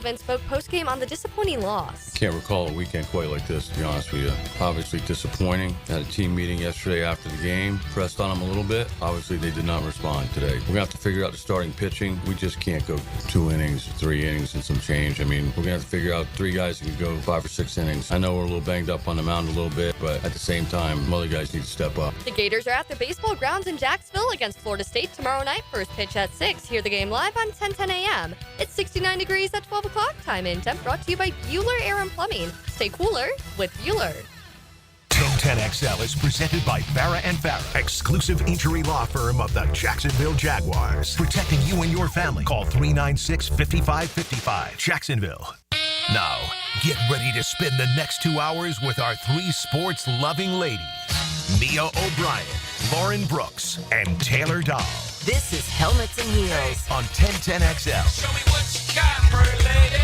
Sullivan spoke postgame on the disappointing loss. Can't recall a weekend quite like this, to be honest with you. Obviously disappointing. Had a team meeting yesterday after the game. Pressed on them a little bit. Obviously they did not respond today. We're going to have to figure out the starting pitching. We just can't go 2 innings, 3 innings and some change. I mean, we're going to have to figure out 3 guys who can go 5 or 6 innings. I know we're a little banged up on the mound a little bit, but at the same time, other guys need to step up. The Gators are at the baseball grounds in Jacksonville against Florida State tomorrow night. First pitch at 6. Hear the game live on 10:10 a.m. It's 69 degrees at 12 o'clock. Time in temp brought to you by Bueller Air and Plumbing. Stay cooler with Bueller. 1010XL is presented by Farah and Farah, exclusive injury law firm of the Jacksonville Jaguars. Protecting you and your family. Call 396-5555. Jacksonville. Now, get ready to spend the next 2 hours with our 3 sports-loving ladies. Mia O'Brien, Lauren Brooks, and Taylor Dahl. This is Helmets and Heels on 1010XL. Show me what you got, pretty lady.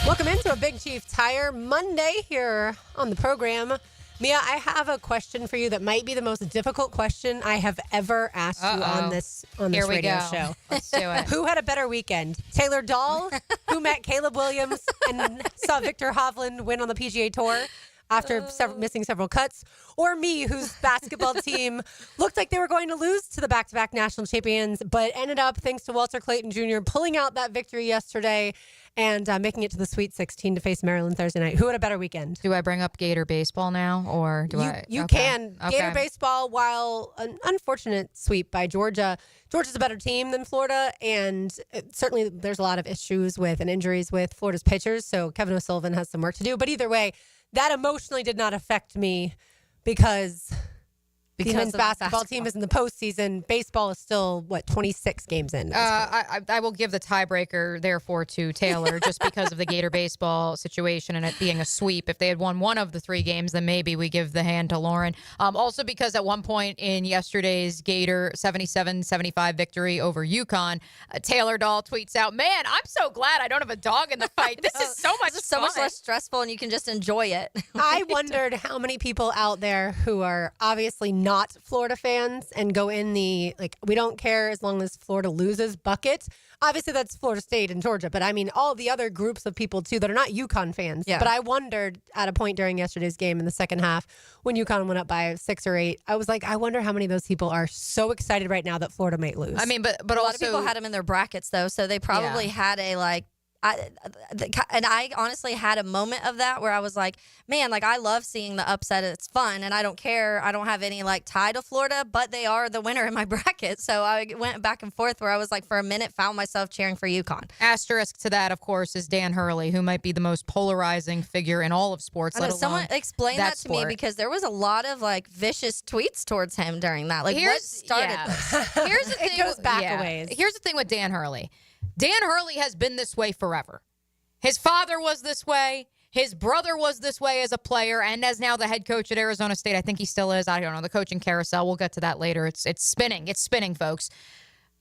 Welcome into a Big Chief Tire Monday here on the program. Mia, I have a question for you that might be the most difficult question I have ever asked you on this radio show. Let's do it. Who had a better weekend? Taylor Dahl, who met Caleb Williams and saw Victor Hovland win on the PGA Tour after missing several cuts, or me, whose basketball team looked like they were going to lose to the back-to-back national champions, but ended up, thanks to Walter Clayton Jr., pulling out that victory yesterday and making it to the Sweet 16 to face Maryland Thursday night. Who had a better weekend? Do I bring up Gator baseball now, or do I? You Okay. can. Okay. Gator baseball, while an unfortunate sweep by Georgia, Georgia's a better team than Florida, and certainly there's a lot of issues with and injuries with Florida's pitchers, so Kevin O'Sullivan has some work to do. But either way, that emotionally did not affect me because the men's basketball team is in the postseason. Baseball is still, 26 games in? I will give the tiebreaker, therefore, to Taylor, just because of the Gator baseball situation and it being a sweep. If they had won one of the 3 games, then maybe we give the hand to Lauren. Also because at one point in yesterday's Gator 77-75 victory over UConn, Taylor Dahl tweets out, "Man, I'm so glad I don't have a dog in the fight. This is so much It's so much less stressful, and you can just enjoy it." I wondered how many people out there who are obviously not Florida fans and go in the, we don't care as long as Florida loses bucket. Obviously, that's Florida State and Georgia, but I mean all the other groups of people, too, that are not UConn fans. Yeah. But I wondered at a point during yesterday's game in the second half when UConn went up by 6 or 8, I was like, I wonder how many of those people are so excited right now that Florida might lose. I mean, but A lot also, of people had them in their brackets, though, so they probably had a, and I honestly had a moment of that where I was like, man, I love seeing the upset. It's fun, and I don't care. I don't have any tie to Florida, but they are the winner in my bracket. So I went back and forth where I was for a minute, found myself cheering for UConn. asterisk to that, of course, is Dan Hurley, who might be the most polarizing figure in all of sports. I know, someone explain that to me, because there was a lot of vicious tweets towards him during that. What started this? Here's the thing. it goes back a ways. Here's the thing with Dan Hurley. Dan Hurley has been this way forever. His father was this way. His brother was this way as a player and as now the head coach at Arizona State. I think he still is. I don't know. The coaching carousel. We'll get to that later. It's spinning. It's spinning, folks.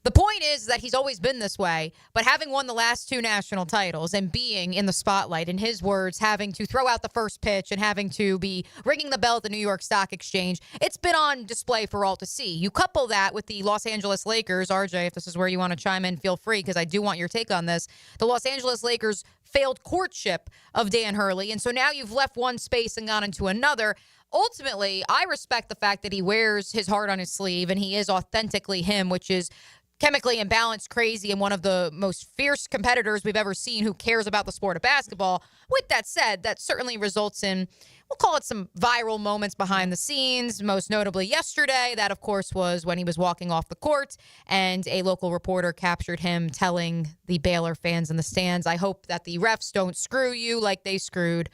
The point is that he's always been this way, but having won the last 2 national titles and being in the spotlight, in his words, having to throw out the first pitch and having to be ringing the bell at the New York Stock Exchange, it's been on display for all to see. You couple that with the Los Angeles Lakers. RJ, if this is where you want to chime in, feel free, because I do want your take on this. The Los Angeles Lakers failed courtship of Dan Hurley, and so now you've left one space and gone into another. Ultimately, I respect the fact that he wears his heart on his sleeve and he is authentically him, which is chemically imbalanced, crazy, and one of the most fierce competitors we've ever seen who cares about the sport of basketball. With that said, that certainly results in, we'll call it, some viral moments behind the scenes, most notably yesterday. That, of course, was when he was walking off the court and a local reporter captured him telling the Baylor fans in the stands, "I hope that the refs don't screw you like they screwed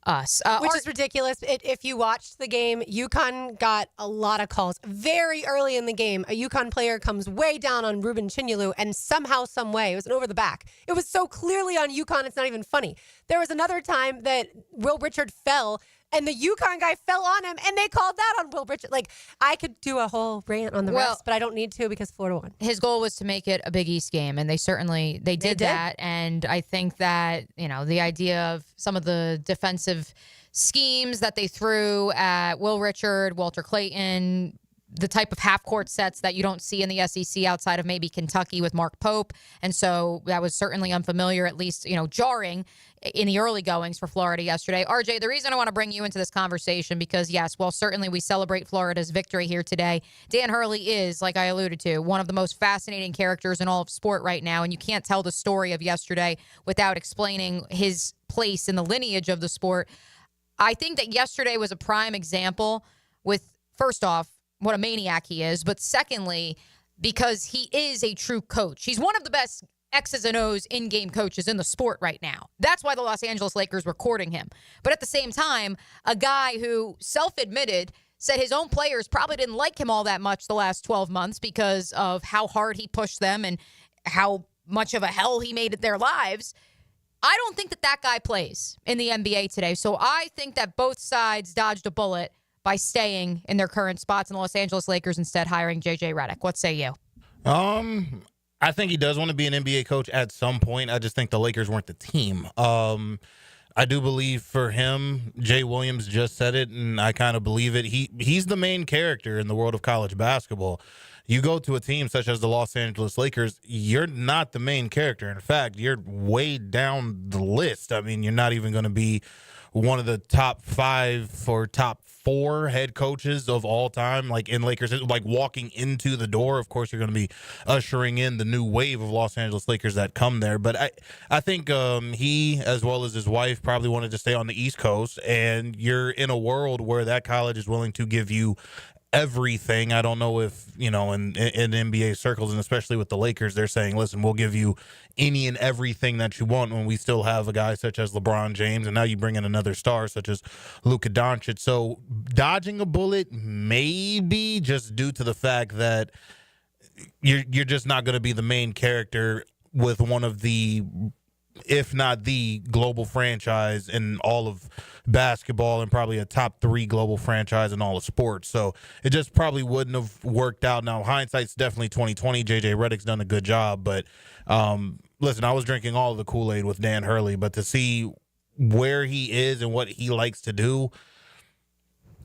us." Which is ridiculous. If you watched the game, UConn got a lot of calls. Very early in the game, a UConn player comes way down on Ruben Chinyelu, and somehow, some way, it was an over the back. It was so clearly on UConn, it's not even funny. There was another time that Will Richard fell, and the UConn guy fell on him, and they called that on Will Richard. I could do a whole rant on the refs, but I don't need to because Florida won. His goal was to make it a Big East game, and they did that. And I think that, the idea of some of the defensive schemes that they threw at Will Richard, Walter Clayton, the type of half-court sets that you don't see in the SEC outside of maybe Kentucky with Mark Pope. And so that was certainly unfamiliar, at least, jarring in the early goings for Florida yesterday. RJ, the reason I want to bring you into this conversation, because, yes, well, certainly we celebrate Florida's victory here today. Dan Hurley is, like I alluded to, one of the most fascinating characters in all of sport right now, and you can't tell the story of yesterday without explaining his place in the lineage of the sport. I think that yesterday was a prime example with, first off, what a maniac he is, but secondly, because he is a true coach. He's one of the best X's and O's in-game coaches in the sport right now. That's why the Los Angeles Lakers were courting him. But at the same time, a guy who self-admitted said his own players probably didn't like him all that much the last 12 months because of how hard he pushed them and how much of a hell he made it their lives. I don't think that guy plays in the NBA today. So I think that both sides dodged a bullet by staying in their current spots, and the Los Angeles Lakers instead hiring J.J. Redick. What say you? I think he does want to be an NBA coach at some point. I just think the Lakers weren't the team. I do believe for him, Jay Williams just said it, and I kind of believe it. He's the main character in the world of college basketball. You go to a team such as the Los Angeles Lakers, you're not the main character. In fact, you're way down the list. I mean, you're not even going to be one of the top 5 or top 4 head coaches of all time, like in Lakers, like walking into the door. Of course, you're going to be ushering in the new wave of Los Angeles Lakers that come there. But I think he, as well as his wife, probably wanted to stay on the East Coast. And you're in a world where that college is willing to give you everything. I don't know if, in NBA circles, and especially with the Lakers, they're saying, listen, we'll give you any and everything that you want when we still have a guy such as LeBron James, and now you bring in another star such as Luka Doncic. So dodging a bullet maybe just due to the fact that you're just not going to be the main character with one of the, if not the global franchise in all of basketball, and probably a top 3 global franchise in all of sports. So it just probably wouldn't have worked out. Now, hindsight's definitely 2020. JJ Redick's done a good job, but listen, I was drinking all of the Kool-Aid with Dan Hurley, but to see where he is and what he likes to do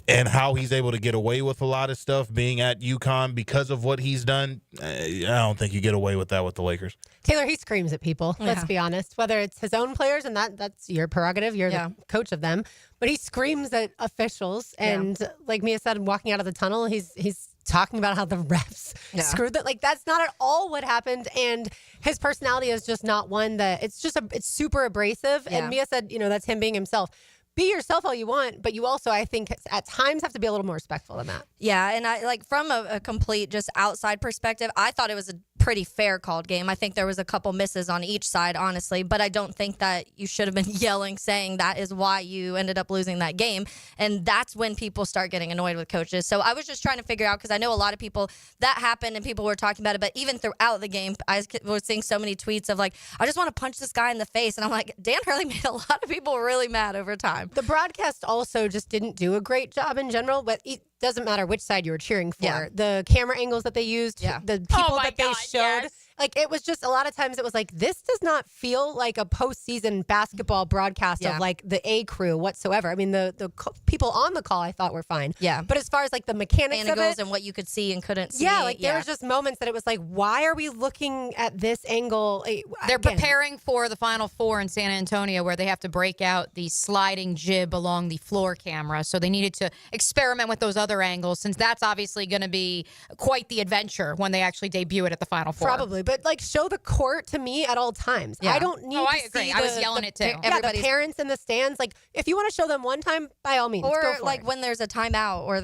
and how he's able to get away with a lot of stuff being at UConn because of what he's done, I don't think you get away with that with the Lakers. Taylor, he screams at people, let's be honest, whether it's his own players, and that's your prerogative. You're the coach of them. But he screams at officials. And like Mia said, walking out of the tunnel, he's talking about how the refs screwed that. Like, that's not at all what happened. And his personality is just not one that it's super abrasive. And Mia said, that's him being himself. Be yourself all you want, but you also, I think, at times have to be a little more respectful than that. Yeah, and I from a complete just outside perspective, I thought it was a pretty fair called game. I think there was a couple misses on each side, honestly, but I don't think that you should have been yelling, saying that is why you ended up losing that game. And that's when people start getting annoyed with coaches. So I was just trying to figure out, because I know a lot of people, that happened and people were talking about it, but even throughout the game, I was seeing so many tweets of like, I just want to punch this guy in the face. And I'm like, Dan Hurley made a lot of people really mad over time. The broadcast also just didn't do a great job in general, but it doesn't matter which side you were cheering for. Yeah. The camera angles that they used, the people that they showed. Yes. Like, it was just a lot of times it was like, this does not feel like a postseason basketball broadcast of like the A crew whatsoever. I mean, the people on the call I thought were fine. Yeah. But as far as like the mechanics of it, and what you could see and couldn't see. yeah, like there was just moments that it was like, why are we looking at this angle? They're preparing for the Final Four in San Antonio, where they have to break out the sliding jib along the floor camera. So they needed to experiment with those other angles, since that's obviously going to be quite the adventure when they actually debut it at the Final Four. Probably, but like show the court to me at all times. Yeah. I don't need to I agree. see I was yelling it too. The parents in the stands. Like, if you want to show them one time, by all means, Or go for like it. when there's a timeout or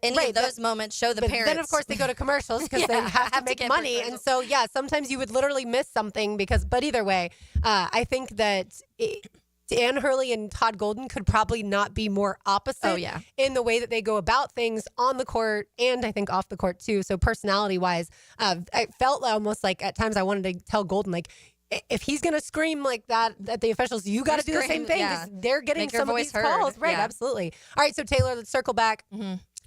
any of those moments, show the But parents. then, of course, they go to commercials because they have to make get money. And so, sometimes you would literally miss something but either way, I think that Dan Hurley and Todd Golden could probably not be more opposite in the way that they go about things on the court and I think off the court too. So personality-wise, I felt almost like at times I wanted to tell Golden, like, if he's going to scream like that at the officials, you got to do the same thing. Yeah. They're getting Make your some of voice these heard. calls. Right, Yeah. absolutely. All right, so Taylor, let's circle back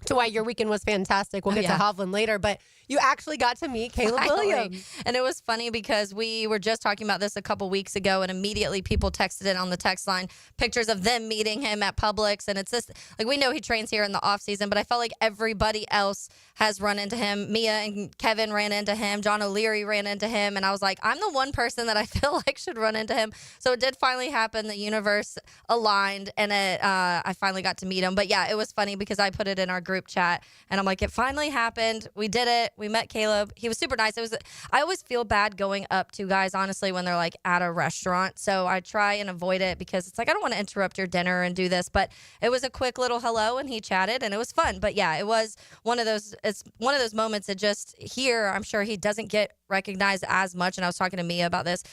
to why your weekend was fantastic. We'll get to Hovland later, but You actually got to meet Caleb Finally. Williams. And it was funny because we were just talking about this a couple weeks ago, and immediately people texted in on the text line pictures of them meeting him at Publix. And it's just like, we know he trains here in the off season, but I felt like everybody else has run into him. Mia and Kevin ran into him. John O'Leary ran into him. And I was like, I'm the one person that I feel like should run into him. So it did finally happen. The universe aligned, and I finally got to meet him. But yeah, it was funny because I put it in our group chat, and I'm like, it finally happened. We did it. We met Caleb. He was super nice. I always feel bad going up to guys, honestly, when they're like at a restaurant. So I try and avoid it because it's like, I don't want to interrupt your dinner and do this. But it was a quick little hello, and he chatted, and it was fun. But yeah, it was one of those moments that just here, I'm sure he doesn't get recognized as much. And I was talking to Mia about this.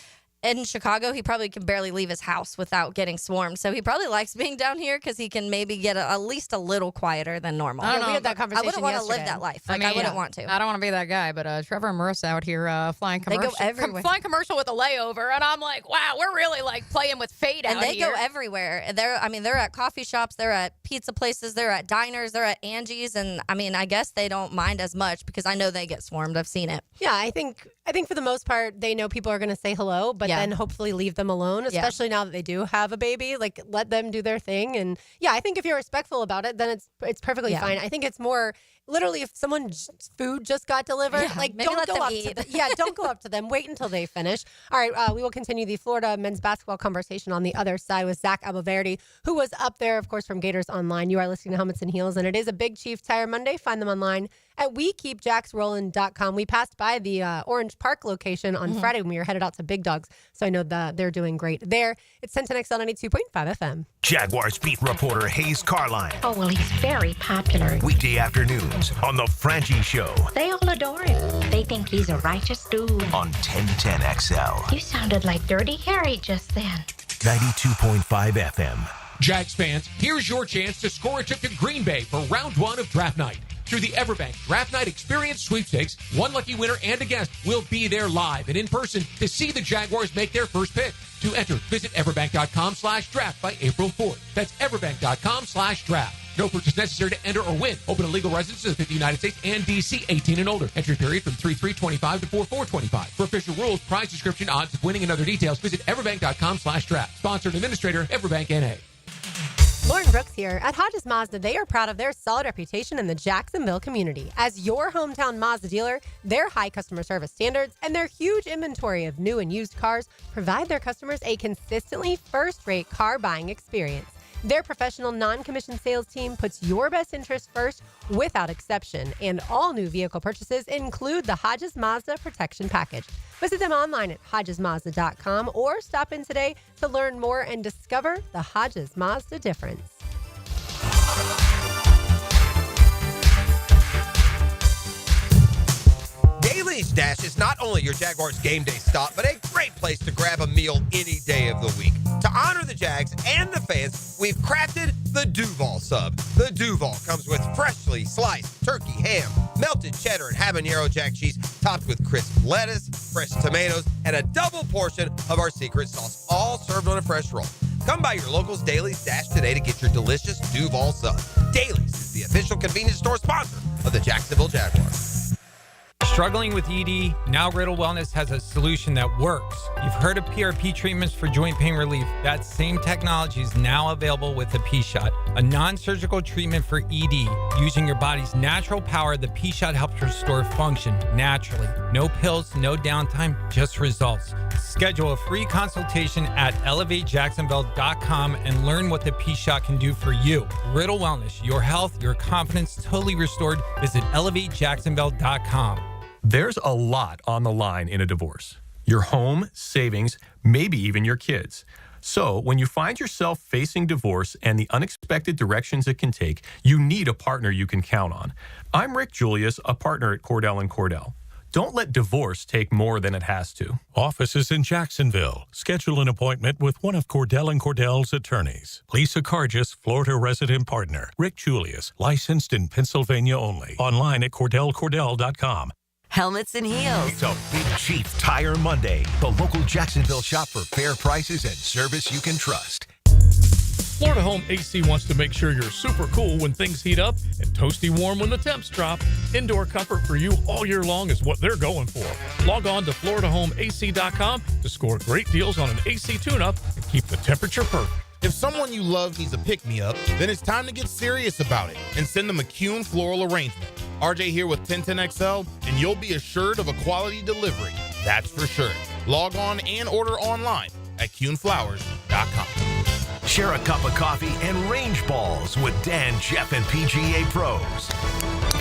In Chicago, he probably can barely leave his house without getting swarmed. So he probably likes being down here because he can maybe get at least a little quieter than normal. We had that I conversation wouldn't want to live yesterday. that life. Like, I wouldn't want to. I don't want to be that guy, but Trevor and Marissa out here flying They commercial. go everywhere. Flying commercial with a layover, and I'm like, wow, we're really like playing with fate And out they here. go everywhere. They're at coffee shops, they're at pizza places, they're at diners, they're at Angie's, and I mean, I guess they don't mind as much because I know they get swarmed. I've seen it. Yeah, I think for the most part, they know people are going to say hello, but then hopefully leave them alone, especially now that they do have a baby. Like, let them do their thing. And yeah, I think if you're respectful about it, then it's perfectly fine. I think it's more literally if someone's food just got delivered, like maybe don't let go them up eat. to them. Yeah, don't go up to them. Wait until they finish. All right, we will continue the Florida men's basketball conversation on the other side with Zach Abaverdi, who was up there, of course, from Gators Online. You are listening to Helmets and Heels, and it is a Big Chief Tire Monday. Find them online at wekeepjacksrollin.com. We passed by the Orange Park location on Friday when we were headed out to Big Dogs, so I know that they're doing great there. It's 1010XL 92.5 FM. Jaguars beat reporter Hayes Carline. Oh, well, he's very popular. Weekday afternoons on The Frangie Show They all adore him. They think he's a righteous dude. on 1010XL. You sounded like Dirty Harry just then. 92.5 FM. Jags fans, here's your chance to score a trip to Green Bay for round one of draft night. Through the Everbank Draft Night Experience Sweepstakes, one lucky winner and a guest will be there live and in person to see the Jaguars make their first pick. To enter, visit everbank.com/draft by April 4th. That's everbank.com/draft. No purchase necessary to enter or win. Open to legal residents of the United States and D.C. 18 and older. Entry period from 3/3/25 to 4/4/25. For official rules, prize description, odds of winning, and other details, visit everbank.com/draft. Sponsored administrator, Everbank N.A. Lauren Brooks here. At Hodges Mazda, they are proud of their solid reputation in the Jacksonville community. As your hometown Mazda dealer, their high customer service standards and their huge inventory of new and used cars provide their customers a consistently first-rate car buying experience. Their professional non-commissioned sales team puts your best interest first without exception, and all new vehicle purchases include the Hodges Mazda Protection Package. Visit them online at hodgesmazda.com or stop in today to learn more and discover the Hodges Mazda difference. Daly's Dash is not only your Jaguars game day stop, but a great place to grab a meal any day of the week. To honor the Jags and the fans, we've crafted the Duval Sub. The Duval comes with freshly sliced turkey, ham, melted cheddar, and habanero jack cheese, topped with crisp lettuce, fresh tomatoes, and a double portion of our secret sauce, all served on a fresh roll. Come by your local's Daly's Dash today to get your delicious Duval Sub. Daly's is the official convenience store sponsor of the Jacksonville Jaguars. Struggling with ED? Now Riddle Wellness has a solution that works. You've heard of PRP treatments for joint pain relief. That same technology is now available with the P-Shot, a non-surgical treatment for ED. Using your body's natural power, the P-Shot helps restore function naturally. No pills, no downtime, just results. Schedule a free consultation at elevatejacksonville.com and learn what the P-Shot can do for you. Riddle Wellness, your health, your confidence totally restored. Visit elevatejacksonville.com. There's a lot on the line in a divorce. Your home, savings, maybe even your kids. So when you find yourself facing divorce and the unexpected directions it can take, you need a partner you can count on. I'm Rick Julius, a partner at Cordell & Cordell. Don't let divorce take more than it has to. Offices in Jacksonville. Schedule an appointment with one of Cordell & Cordell's attorneys. Lisa Cargis, Florida resident partner. Rick Julius, licensed in Pennsylvania only. Online at cordellcordell.com. Helmets and Heels. It's a Big Chief Tire Monday. The local Jacksonville shop for fair prices and service you can trust. Florida Home AC wants to make sure you're super cool when things heat up and toasty warm when the temps drop. Indoor comfort for you all year long is what they're going for. Log on to FloridaHomeAC.com to score great deals on an AC tune-up and keep the temperature perfect. If someone you love needs a pick-me-up, then it's time to get serious about it and send them a Kuhn floral arrangement. RJ here with 1010XL, and you'll be assured of a quality delivery. That's for sure. Log on and order online at KuhnFlowers.com. Share a cup of coffee and range balls with Dan, Jeff, and PGA pros.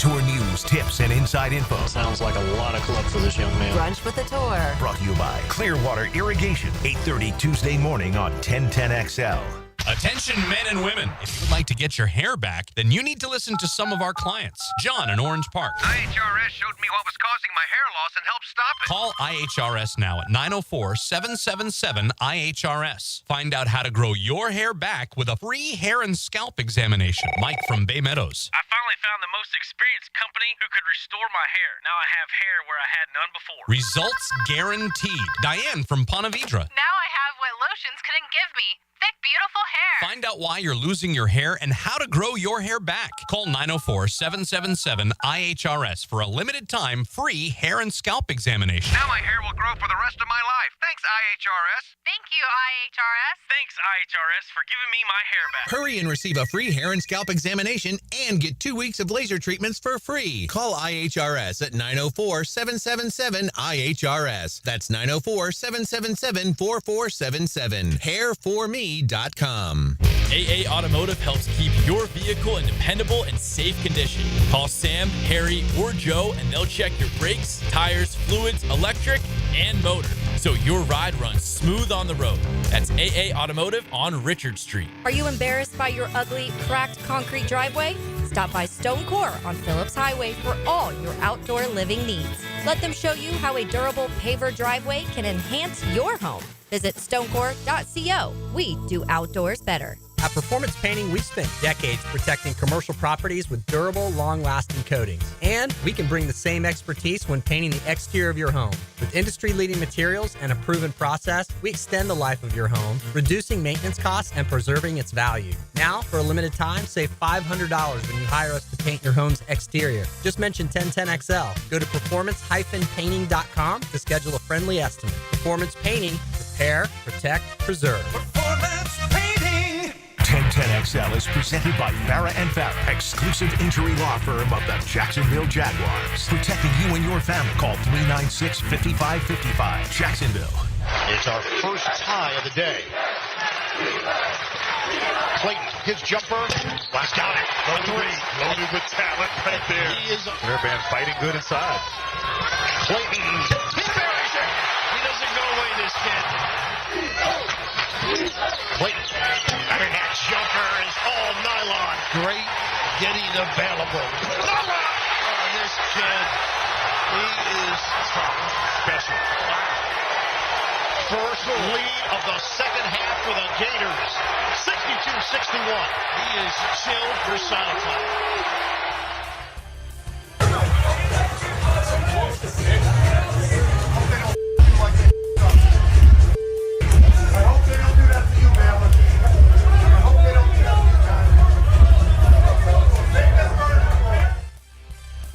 Tour news, tips, and inside info. Sounds like a lot of club for this young man. Brunch with the tour. Brought to you by Clearwater Irrigation, 8:30 Tuesday morning on 1010XL. Attention men and women. If you would like to get your hair back, then you need to listen to some of our clients. John in Orange Park. IHRS showed me what was causing my hair loss and helped stop it. Call IHRS now at 904-777-IHRS. Find out how to grow your hair back with a free hair and scalp examination. Mike from Bay Meadows. I finally found the most experienced company who could restore my hair. Now I have hair where I had none before. Results guaranteed. Diane from Ponte Vedra. Now I have what lotions couldn't give me. Thick, beautiful hair. Find out why you're losing your hair and how to grow your hair back. Call 904-777-IHRS for a limited time free hair and scalp examination. Now my hair will grow for the rest of my life. Thanks, IHRS. Thank you, IHRS. Thanks, IHRS, for giving me my hair back. Hurry and receive a free hair and scalp examination and get 2 weeks of laser treatments for free. Call IHRS at 904-777-IHRS. That's 904-777-4477. Hairforme.com. AA Automotive helps keep your vehicle in dependable and safe condition. Call Sam, Harry, or Joe, and they'll check your brakes, tires, fluids, electric, and motor, so your ride runs smooth on the road. That's AA Automotive on Richard Street. Are you embarrassed by your ugly, cracked concrete driveway? Stop by Stone Core on Phillips Highway for all your outdoor living needs. Let them show you how a durable paver driveway can enhance your home. Visit stonecore.co. We do outdoors better. At Performance Painting, we've spent decades protecting commercial properties with durable, long-lasting coatings. And we can bring the same expertise when painting the exterior of your home. With industry-leading materials and a proven process, we extend the life of your home, reducing maintenance costs and preserving its value. Now, for a limited time, save $500 when you hire us to paint your home's exterior. Just mention 1010XL. Go to performancepainting.com to schedule a friendly estimate. Performance Painting. Repair, protect, preserve. Performance Painting. 1010XL is presented by Farah and Farah, exclusive injury law firm of the Jacksonville Jaguars. Protecting you and your family. Call 396-5555. Jacksonville. It's our first tie of the day. Clayton, his jumper. Last got it. Loaded with talent right there. He is Hairband fighting good inside. Clayton. He buries it. He doesn't go away, this kid. Clayton. And that jumper is all nylon. Great getting available. Oh, this kid. He is special. First lead of the second half for the Gators. 62-61. He is chilled personified.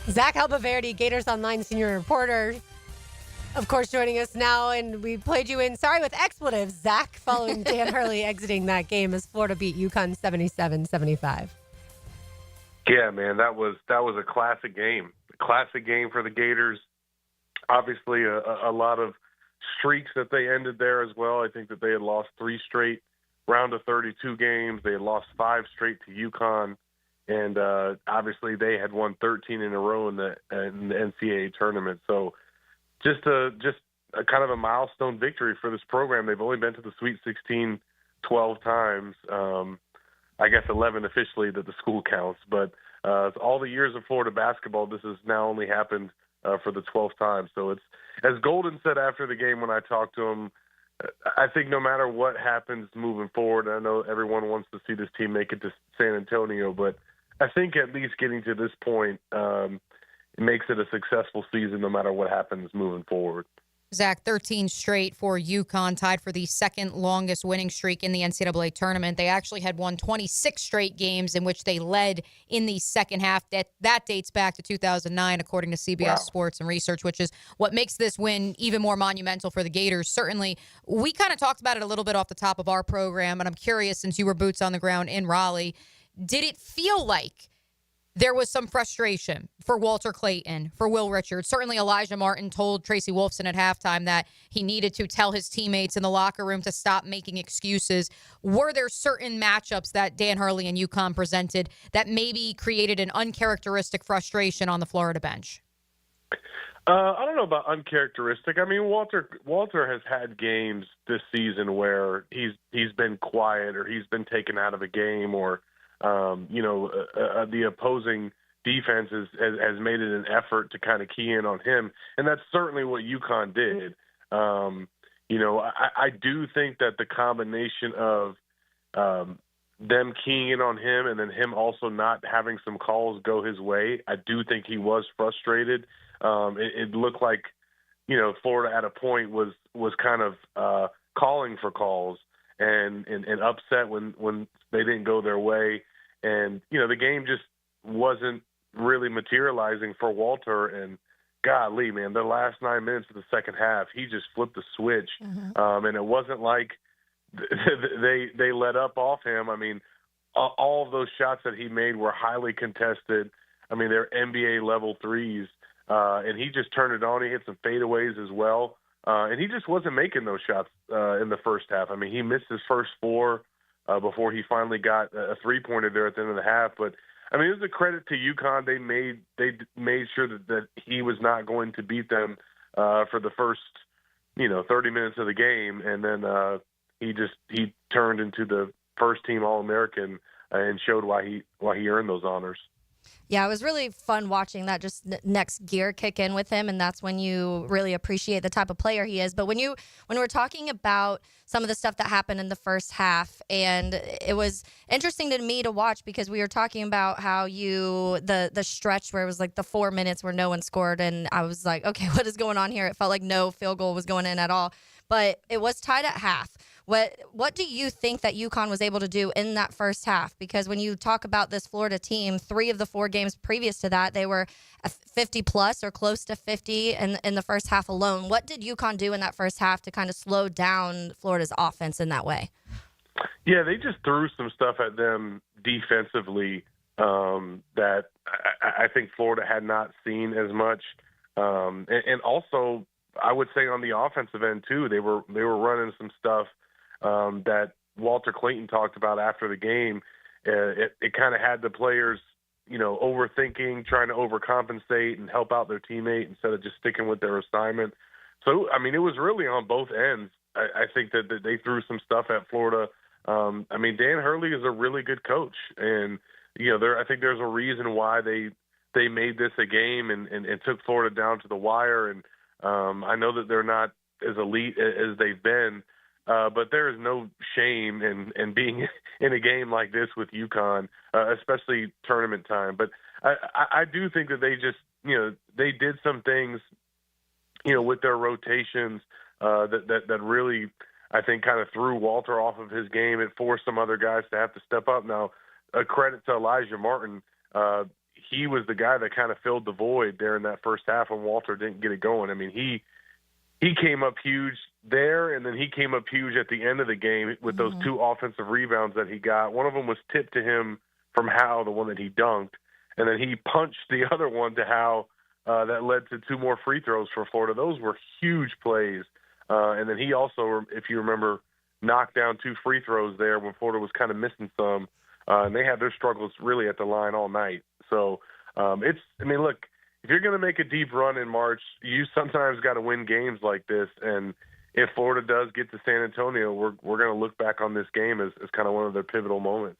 Zach Albaverdi, Gators Online senior reporter, of course, joining us now, and we played you in Sorry with expletives, Zach, following Dan Hurley exiting that game as Florida beat UConn 77-75. Yeah, man, that was a classic game. Classic game for the Gators. Obviously, a lot of streaks that they ended there as well. I think that they had lost 3 straight round of 32 games. They had lost 5 straight to UConn. And obviously, they had won 13 in a row in the NCAA tournament. So just a kind of a milestone victory for this program. They've only been to the Sweet 16 12 times. I guess 11 officially that the school counts. But all the years of Florida basketball, this has now only happened for the 12th time. So it's, as Golden said after the game when I talked to him, I think no matter what happens moving forward, I know everyone wants to see this team make it to San Antonio, but I think at least getting to this point, it makes it a successful season no matter what happens moving forward. Zach, 13 straight for UConn, tied for the second longest winning streak in the NCAA tournament. They actually had won 26 straight games in which they led in the second half. That dates back to 2009, according to CBS Sports and Research, which is what makes this win even more monumental for the Gators. Certainly, we kind of talked about it a little bit off the top of our program, and I'm curious, since you were boots on the ground in Raleigh, did it feel like there was some frustration for Walter Clayton, for Will Richards? Certainly Elijah Martin told Tracy Wolfson at halftime that he needed to tell his teammates in the locker room to stop making excuses. Were there certain matchups that Dan Hurley and UConn presented that maybe created an uncharacteristic frustration on the Florida bench? I don't know about uncharacteristic. I mean, Walter has had games this season where he's been quiet, or he's been taken out of a game, or the opposing defense has made it an effort to kind of key in on him, and that's certainly what UConn did. I do think that the combination of them keying in on him and then him also not having some calls go his way, I do think he was frustrated. It looked like, Florida at a point was kind of calling for calls and upset when they didn't go their way. And, the game just wasn't really materializing for Walter. And golly, man, the last 9 minutes of the second half, he just flipped the switch. And it wasn't like they let up off him. I mean, all of those shots that he made were highly contested. I mean, they're NBA level threes. And he just turned it on. He hit some fadeaways as well. And he just wasn't making those shots in the first half. I mean, he missed his first four before he finally got a three-pointer there at the end of the half. But, I mean, it was a credit to UConn. They made sure that he was not going to beat them for the first, 30 minutes of the game. And then he turned into the first-team All-American and showed why he earned those honors. Yeah, it was really fun watching that just next gear kick in with him, and that's when you really appreciate the type of player he is. But when we're talking about some of the stuff that happened in the first half, and it was interesting to me to watch because we were talking about how the stretch where it was like the 4 minutes where no one scored, and I was like, okay, what is going on here? It felt like no field goal was going in at all, but it was tied at half. What do you think that UConn was able to do in that first half? Because when you talk about this Florida team, 3 of the 4 games previous to that, they were 50-plus or close to 50 in the first half alone. What did UConn do in that first half to kind of slow down Florida's offense in that way? Yeah, they just threw some stuff at them defensively that I think Florida had not seen as much. And also, I would say on the offensive end, too, they were running some stuff that Walter Clayton talked about after the game. It kind of had the players, overthinking, trying to overcompensate and help out their teammate instead of just sticking with their assignment. So, I mean, it was really on both ends. I think that they threw some stuff at Florida. I mean, Dan Hurley is a really good coach, and I think there's a reason why they made this a game and took Florida down to the wire. And I know that they're not as elite as they've been. But there is no shame in being in a game like this with UConn, especially tournament time. But I do think that they just, they did some things, with their rotations that really, I think, kind of threw Walter off of his game. It forced some other guys to have to step up. Now, a credit to Elijah Martin. He was the guy that kind of filled the void there in that first half when Walter didn't get it going. I mean, he came up huge there, and then he came up huge at the end of the game with those 2 offensive rebounds that he got. One of them was tipped to him from Howe, the one that he dunked, and then he punched the other one to Howe that led to 2 more free throws for Florida. Those were huge plays. And then he also, if you remember, knocked down 2 free throws there when Florida was kind of missing some, and they had their struggles really at the line all night. So look, if you're going to make a deep run in March, you sometimes got to win games like this. And if Florida does get to San Antonio, we're going to look back on this game as kind of one of their pivotal moments.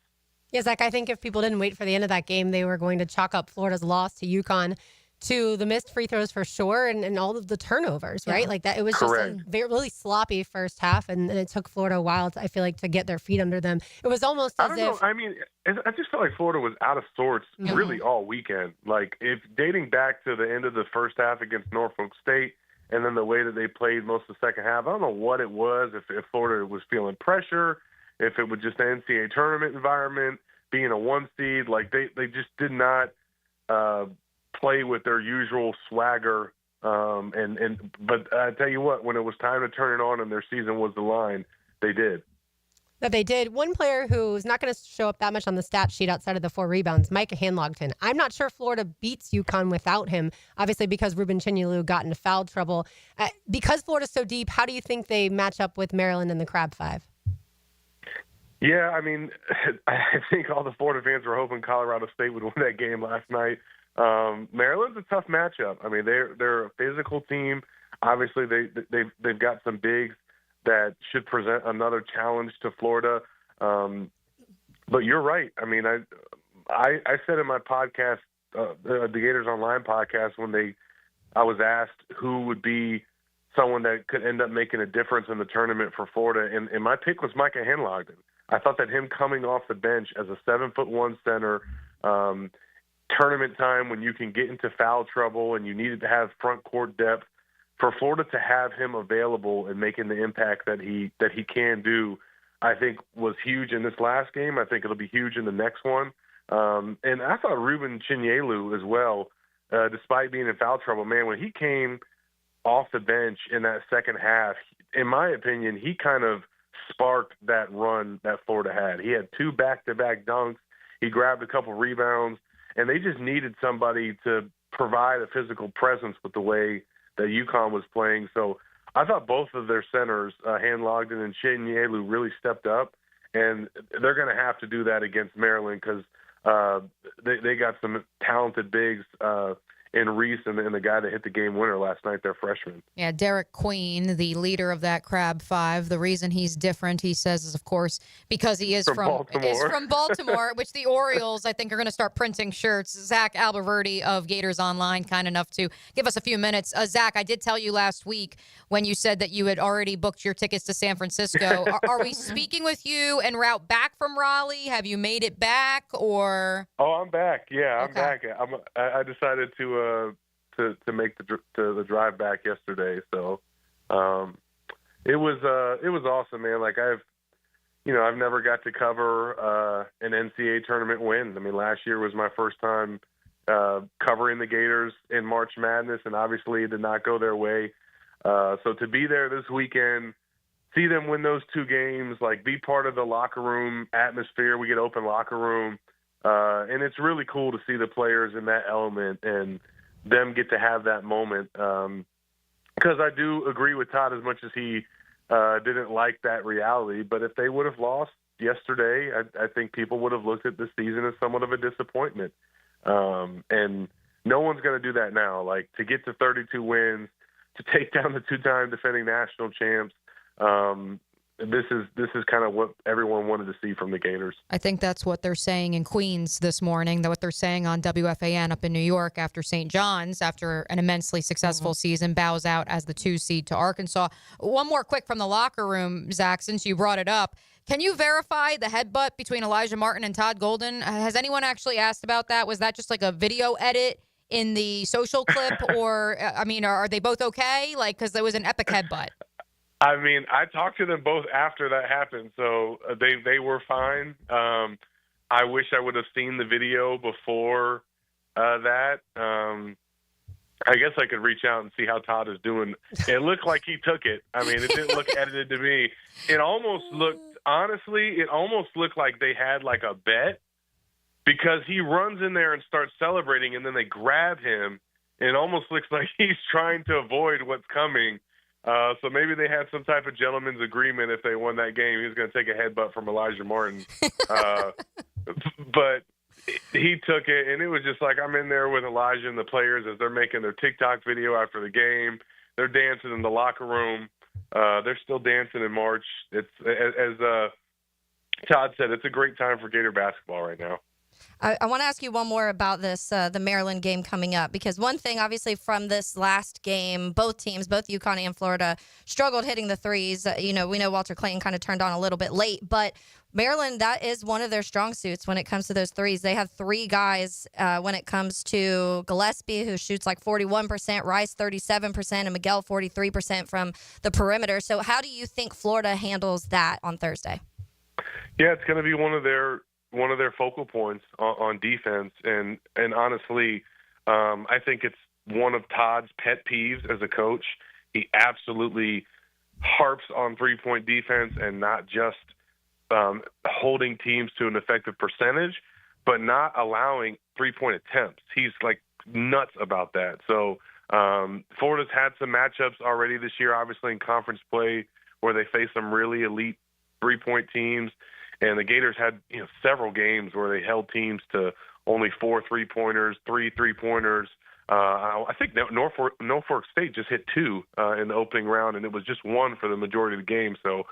Yeah, Zach, I think if people didn't wait for the end of that game, they were going to chalk up Florida's loss to UConn to the missed free throws for sure and all of the turnovers, right? Like that, it was Correct. Just a very, really sloppy first half, and it took Florida a while, I feel like, to get their feet under them. It was almost as if... I mean, I just felt like Florida was out of sorts really all weekend. Like, if dating back to the end of the first half against Norfolk State and then the way that they played most of the second half. I don't know what it was, if Florida was feeling pressure, if it was just the NCAA tournament environment, being a 1 seed. Like, they just did not play with their usual swagger. But I tell you what, when it was time to turn it on and their season was the line, they did. That they did. One player who's not going to show up that much on the stat sheet outside of the 4 rebounds, Micah Hanlogton. I'm not sure Florida beats UConn without him, obviously because Ruben Chinyelu got into foul trouble. Because Florida's so deep, how do you think they match up with Maryland in the Crab Five? Yeah, I mean, I think all the Florida fans were hoping Colorado State would win that game last night. Maryland's a tough matchup. I mean, they're a physical team. Obviously, they've got some bigs that should present another challenge to Florida. But you're right. I mean, I said in my podcast, the Gators Online podcast, when I was asked who would be someone that could end up making a difference in the tournament for Florida, and my pick was Micah Hanlogton. I thought that him coming off the bench as a 7'1" center, tournament time when you can get into foul trouble and you needed to have front court depth, for Florida to have him available and making the impact that he can do, I think was huge in this last game. I think it'll be huge in the next one. And I thought Ruben Chinyelu as well, despite being in foul trouble, man, when he came off the bench in that second half, in my opinion, he kind of sparked that run that Florida had. He had 2 back-to-back dunks. He grabbed a couple rebounds, and they just needed somebody to provide a physical presence with the way that UConn was playing. So I thought both of their centers, Hanlogton and Chinyelu, really stepped up, and they're going to have to do that against Maryland because they got some talented bigs in Reese and the guy that hit the game winner last night, their freshman. Yeah, Derek Queen, the leader of that Crab Five. The reason he's different, he says, is, of course, because he is from Baltimore, which the Orioles, I think, are going to start printing shirts. Zach Alberverdi of Gators Online, kind enough to give us a few minutes. Zach, I did tell you last week when you said that you had already booked your tickets to San Francisco. Are we speaking with you en route back from Raleigh? Have you made it back, or? Oh, I'm back. Yeah, I'm back. I decided to make the drive back yesterday. So it was awesome, man. Like I've never got to cover an NCAA tournament win. I mean, last year was my first time covering the Gators in March Madness, and obviously it did not go their way. So to be there this weekend, see them win those 2 games, like be part of the locker room atmosphere. We get open locker room. And it's really cool to see the players in that element and them get to have that moment. Because I do agree with Todd as much as he didn't like that reality. But if they would have lost yesterday, I think people would have looked at this season as somewhat of a disappointment. And no one's going to do that now. Like, to get to 32 wins, to take down the 2-time defending national champs, this is kind of what everyone wanted to see from the Gators. I think that's what they're saying in Queens this morning, what they're saying on WFAN up in New York after St. John's, after an immensely successful season, bows out as the 2 seed to Arkansas. One more quick from the locker room, Zach, since you brought it up. Can you verify the headbutt between Elijah Martin and Todd Golden? Has anyone actually asked about that? Was that just like a video edit in the social clip? Or, I mean, are they both okay? Like, because there was an epic headbutt. I mean, I talked to them both after that happened, so they were fine. I wish I would have seen the video before that. I guess I could reach out and see how Todd is doing. It looked like he took it. I mean, it didn't look edited to me. It almost looked like they had like a bet, because he runs in there and starts celebrating, and then they grab him, and it almost looks like he's trying to avoid what's coming. So maybe they had some type of gentleman's agreement. If they won that game, he was going to take a headbutt from Elijah Martin. But he took it, and it was just like, I'm in there with Elijah and the players as they're making their TikTok video after the game. They're dancing in the locker room. They're still dancing in March. It's, as Todd said, it's a great time for Gator basketball right now. I want to ask you one more about this, the Maryland game coming up, because one thing, obviously, from this last game, both teams, both UConn and Florida, struggled hitting the threes. We know Walter Clayton kind of turned on a little bit late, but Maryland, that is one of their strong suits when it comes to those threes. They have three guys when it comes to Gillespie, who shoots like 41%, Rice 37%, and Miguel 43% from the perimeter. So how do you think Florida handles that on Thursday? Yeah, it's going to be one of their focal points on defense, and honestly, I think it's one of Todd's pet peeves as a coach. He absolutely harps on 3-point defense and not just holding teams to an effective percentage, but not allowing 3-point attempts. He's like nuts about that. So Florida's had some matchups already this year, obviously in conference play, where they face some really elite 3-point teams. And the Gators had several games where they held teams to only 4 3-pointers, 3 3-pointers. I think Norfolk State just hit 2 in the opening round, and it was just 1 for the majority of the game. So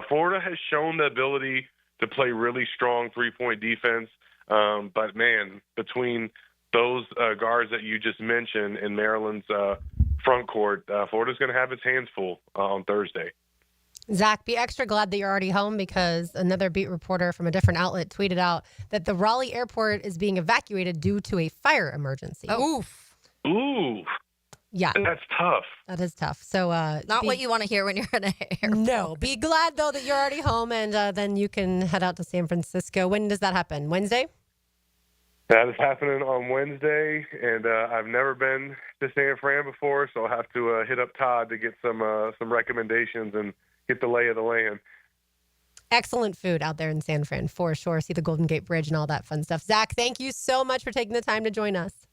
Florida has shown the ability to play really strong 3-point defense. But, man, between those guards that you just mentioned in Maryland's front court, Florida's going to have its hands full on Thursday. Zach, be extra glad that you're already home, because another beat reporter from a different outlet tweeted out that the Raleigh airport is being evacuated due to a fire emergency. Oof. Ooh. Yeah. That's tough. That is tough. So not what you want to hear when you're in an airport. No. Be glad, though, that you're already home, and then you can head out to San Francisco. When does that happen? Wednesday? That is happening on Wednesday, and I've never been to San Fran before, so I'll have to hit up Todd to get some recommendations and get the lay of the land. Excellent food out there in San Fran, for sure. See the Golden Gate Bridge and all that fun stuff. Zach, thank you so much for taking the time to join us.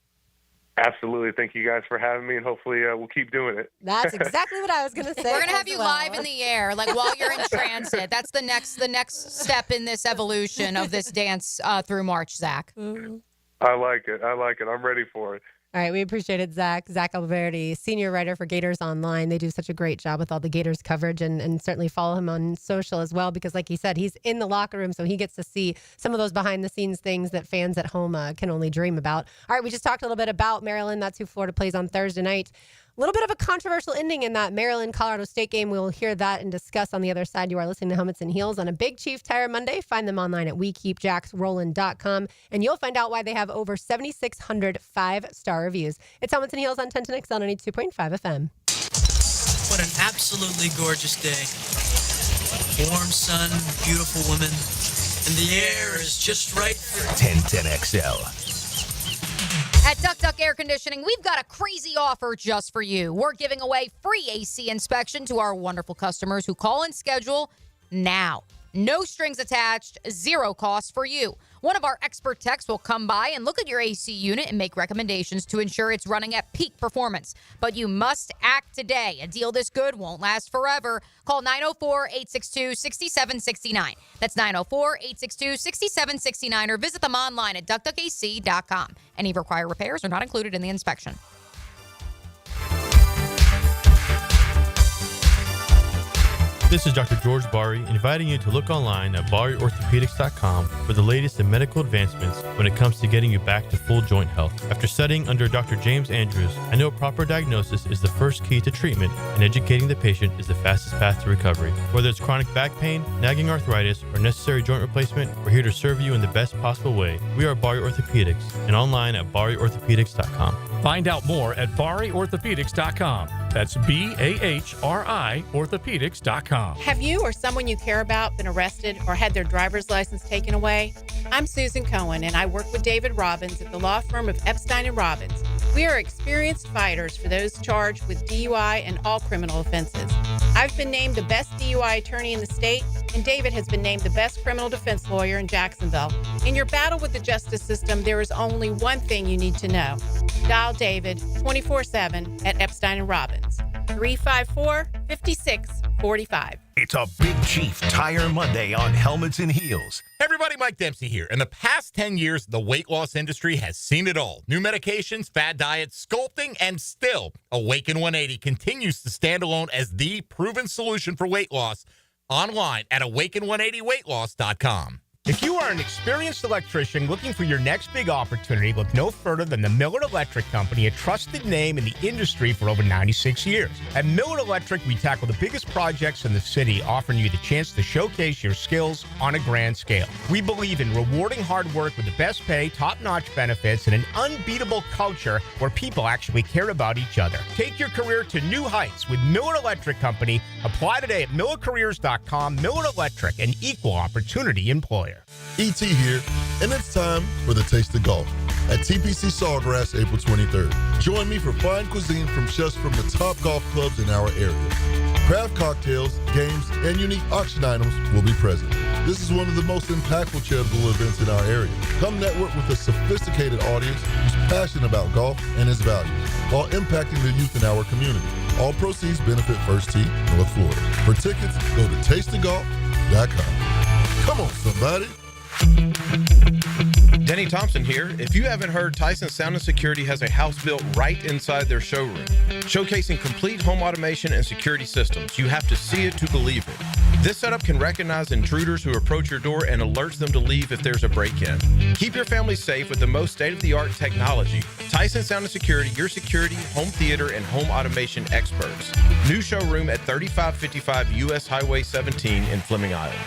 Absolutely. Thank you guys for having me, and hopefully we'll keep doing it. That's exactly what I was going to say. We're going to have you live in the air, like while you're in transit. That's the next step in this evolution of this dance through March, Zach. Mm-hmm. I like it. I'm ready for it. All right, we appreciate it, Zach. Zach Alberti, senior writer for Gators Online. They do such a great job with all the Gators coverage, and certainly follow him on social as well, because like he said, he's in the locker room, so he gets to see some of those behind-the-scenes things that fans at home can only dream about. All right, we just talked a little bit about Maryland. That's who Florida plays on Thursday night. A little bit of a controversial ending in that Maryland-Colorado State game. We'll hear that and discuss on the other side. You are listening to Helmets and Heels on a Big Chief Tire Monday. Find them online at WeKeepJacksRollin.com, and you'll find out why they have over 7,600 5-star reviews. It's Helmets and Heels on 1010XL 92.5 FM. What an absolutely gorgeous day. Warm sun, beautiful women, and the air is just right for 1010XL. At Duck Duck Air Conditioning, we've got a crazy offer just for you. We're giving away free AC inspection to our wonderful customers who call and schedule now. No strings attached, zero cost for you. One of our expert techs will come by and look at your AC unit and make recommendations to ensure it's running at peak performance. But you must act today. A deal this good won't last forever. Call 904-862-6769. That's 904-862-6769, or visit them online at duckduckac.com. Any required repairs are not included in the inspection. This is Dr. George Bari, inviting you to look online at BariOrthopedics.com for the latest in medical advancements when it comes to getting you back to full joint health. After studying under Dr. James Andrews, I know proper diagnosis is the first key to treatment, and educating the patient is the fastest path to recovery. Whether it's chronic back pain, nagging arthritis, or necessary joint replacement, we're here to serve you in the best possible way. We are Bari Orthopedics, and online at BariOrthopedics.com. Find out more at BariOrthopedics.com. That's BAHRI Orthopedics.com. Have you or someone you care about been arrested or had their driver's license taken away? I'm Susan Cohen, and I work with David Robbins at the law firm of Epstein & Robbins. We are experienced fighters for those charged with DUI and all criminal offenses. I've been named the best DUI attorney in the state, and David has been named the best criminal defense lawyer in Jacksonville. In your battle with the justice system, there is only one thing you need to know. Dial David 24/7 at Epstein & Robbins, 354-5645. It's a Big Chief Tire Monday on Helmets and Heels. Hey everybody, Mike Dempsey here. In the past 10 years, the weight loss industry has seen it all. New medications, fad diets, sculpting, and still, Awaken 180 continues to stand alone as the proven solution for weight loss online at awaken180weightloss.com. If you are an experienced electrician looking for your next big opportunity, look no further than the Miller Electric Company, a trusted name in the industry for over 96 years. At Miller Electric, we tackle the biggest projects in the city, offering you the chance to showcase your skills on a grand scale. We believe in rewarding hard work with the best pay, top-notch benefits, and an unbeatable culture where people actually care about each other. Take your career to new heights with Miller Electric Company. Apply today at millercareers.com. Miller Electric, an equal opportunity employer. ET here, and it's time for the Taste of Golf at TPC Sawgrass, April 23rd. Join me for fine cuisine from chefs from the top golf clubs in our area. Craft cocktails, games, and unique auction items will be present. This is one of the most impactful charitable events in our area. Come network with a sophisticated audience who's passionate about golf and its values, while impacting the youth in our community. All proceeds benefit First Tee, North Florida. For tickets, go to tasteofgolf.com. Come on, somebody. Denny Thompson here. If you haven't heard, Tyson Sound and Security has a house built right inside their showroom, showcasing complete home automation and security systems. You have to see it to believe it. This setup can recognize intruders who approach your door and alerts them to leave if there's a break-in. Keep your family safe with the most state-of-the-art technology. Tyson Sound and Security, your security, home theater, and home automation experts. New showroom at 3555 U.S. Highway 17 in Fleming Island.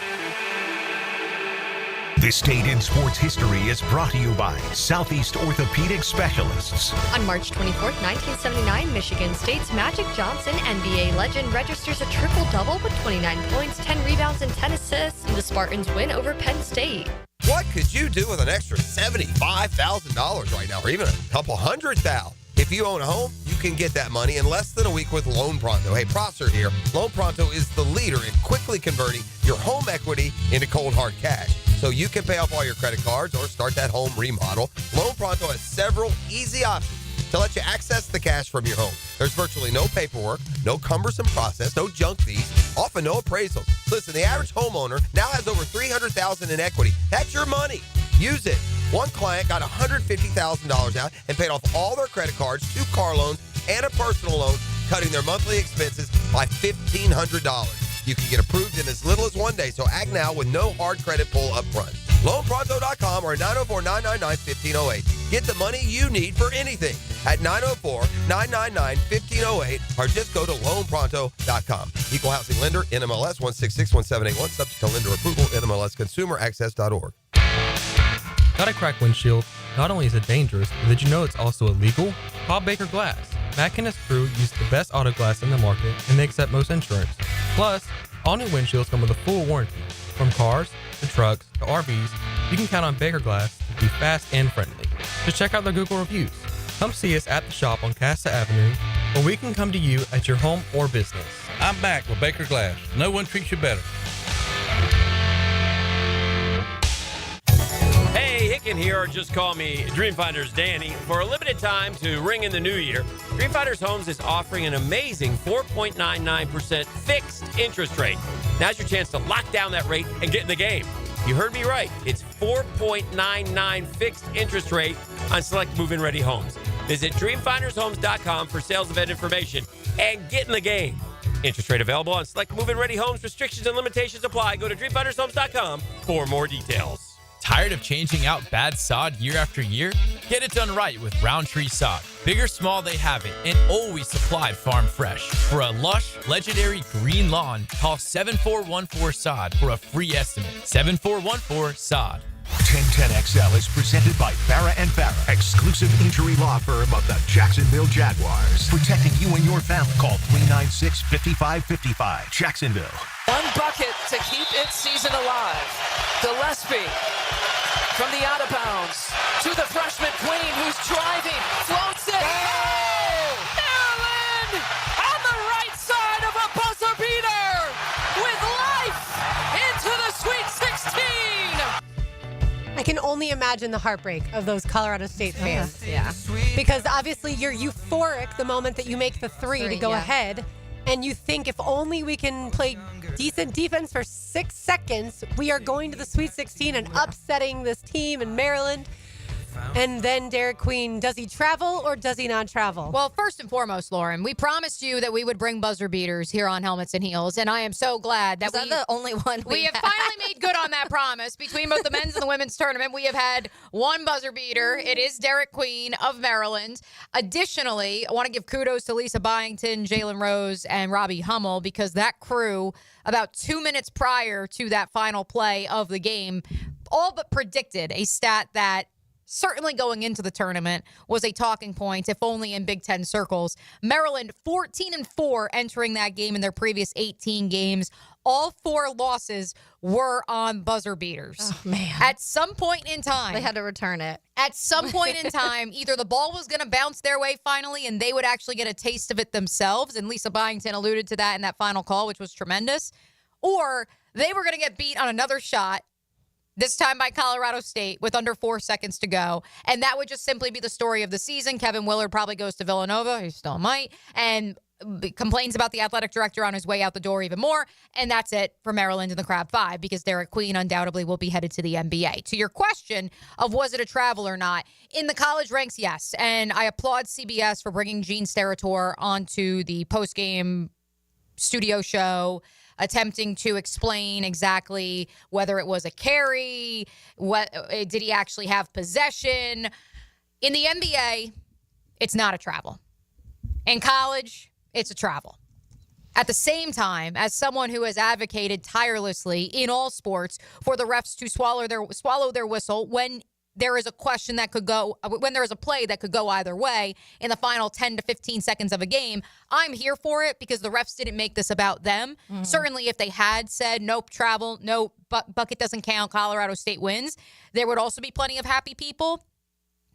This date in sports history is brought to you by Southeast Orthopedic Specialists. On March 24th, 1979, Michigan State's Magic Johnson, NBA legend, registers a triple-double with 29 points, 10 rebounds, and 10 assists in the Spartans' win over Penn State. What could you do with an extra $75,000 right now, or even a couple $100,000? If you own a home, you can get that money in less than a week with Loan Pronto. Hey, Prosser here. Loan Pronto is the leader in quickly converting your home equity into cold hard cash, so you can pay off all your credit cards or start that home remodel. Loan Pronto has several easy options to let you access the cash from your home. There's virtually no paperwork, no cumbersome process, no junk fees, often no appraisals. Listen, the average homeowner now has over $300,000 in equity. That's your money. Use it. One client got $150,000 out and paid off all their credit cards, 2 car loans, and a personal loan, cutting their monthly expenses by $1,500. You can get approved in as little as 1 day, so act now with no hard credit pull up front. LoanPronto.com or 904-999-1508. Get the money you need for anything at 904-999-1508 or just go to LoanPronto.com. Equal housing lender, NMLS 1661781, subject to lender approval, NMLSconsumeraccess.org. Got a cracked windshield? Not only is it dangerous, but did you know it's also illegal? Call Baker Glass. Mack and his crew use the best auto glass in the market, and they accept most insurance. Plus, all new windshields come with a full warranty. From cars, to trucks, to RVs, you can count on Baker Glass to be fast and friendly. Just check out their Google reviews. Come see us at the shop on Casta Avenue, or we can come to you at your home or business. I'm back with Baker Glass. No one treats you better. Hey, Hicken here, or just call me Dreamfinders Danny. For a limited time to ring in the new year, Dreamfinders Homes is offering an amazing 4.99% fixed interest rate. Now's your chance to lock down that rate and get in the game. You heard me right. It's 4.99 fixed interest rate on select move-in ready homes. Visit dreamfindershomes.com for sales event information and get in the game. Interest rate available on select move-in ready homes. Restrictions and limitations apply. Go to dreamfindershomes.com for more details. Tired of changing out bad sod year after year? Get it done right with Roundtree Sod. Big or small, they have it, and always supplied farm fresh. For a lush, legendary green lawn, call 7414-SOD for a free estimate. 7414-SOD. 1010XL is presented by Farah & Farah, exclusive injury law firm of the Jacksonville Jaguars. Protecting you and your family. Call 396-5555. Jacksonville. One bucket to keep its season alive. Gillespie from the out of bounds to the freshman Queen, who's driving, floats it. Oh! Maryland on the right side of a buzzer beater with life into the Sweet 16. I can only imagine the heartbreak of those Colorado State fans. Yeah. Because obviously you're euphoric the moment that you make the three to go ahead. And you think if only we can play decent defense for 6 seconds, we are going to the Sweet 16 and upsetting this team in Maryland. And then Derek Queen, does he travel or does he not travel? Well, first and foremost, Lauren, we promised you that we would bring buzzer beaters here on Helmets and Heels, and I am so glad that Is that the only one we have finally made good on that promise. Between both the men's and the women's tournament, we have had one buzzer beater. It is Derek Queen of Maryland. Additionally, I want to give kudos to Lisa Byington, Jalen Rose, and Robbie Hummel, because that crew, about 2 minutes prior to that final play of the game, all but predicted a stat that certainly going into the tournament was a talking point, if only in Big Ten circles. Maryland 14-4 entering that game in their previous 18 games. All 4 losses were on buzzer beaters. Oh, man. At some point in time, They had to return it. At some point in time, either the ball was going to bounce their way finally and they would actually get a taste of it themselves, and Lisa Byington alluded to that in that final call, which was tremendous, or they were going to get beat on another shot, this time by Colorado State, with under 4 seconds to go. And that would just simply be the story of the season. Kevin Willard probably goes to Villanova. He still might. And complains about the athletic director on his way out the door even more. And that's it for Maryland in the Crab 5, because Derek Queen undoubtedly will be headed to the NBA. To your question of was it a travel or not, in the college ranks, yes. And I applaud CBS for bringing Gene Steratore onto the postgame studio show, attempting to explain exactly whether it was a carry, what did he actually have possession. In the NBA, it's not a travel. In college, it's a travel. At the same time, as someone who has advocated tirelessly in all sports for the refs to swallow their whistle when there is a question that could go, when there is a play that could go either way in the final 10 to 15 seconds of a game, I'm here for it because the refs didn't make this about them. Mm-hmm. Certainly, if they had said, nope, travel, no, bucket doesn't count, Colorado State wins, there would also be plenty of happy people.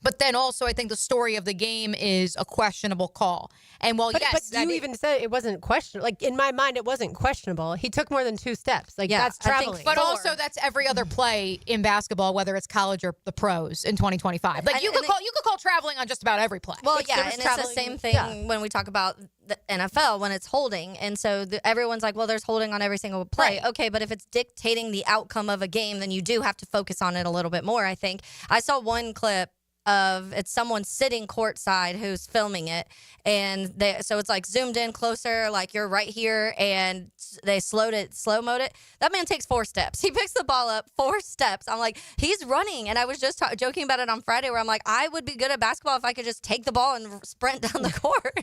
But then also, I think the story of the game is a questionable call. And while, but you even said it wasn't questionable. Like, in my mind, it wasn't questionable. He took more than 2 steps. Like, that's traveling. But also, that's every other play in basketball, whether it's college or the pros in 2025. Like, you could call traveling on just about every play. Well, yeah, and it's the same thing when we talk about the NFL, when it's holding. And so everyone's like, well, there's holding on every single play. Right. Okay, but if it's dictating the outcome of a game, then you do have to focus on it a little bit more, I think. I saw one clip of it's someone sitting courtside who's filming it, and so it's like zoomed in closer, like you're right here, and they slow-moed it. That man takes 4 steps. He picks the ball up 4 steps. I'm like, he's running. And I was just joking about it on Friday, where I'm like, I would be good at basketball if I could just take the ball and sprint down the court.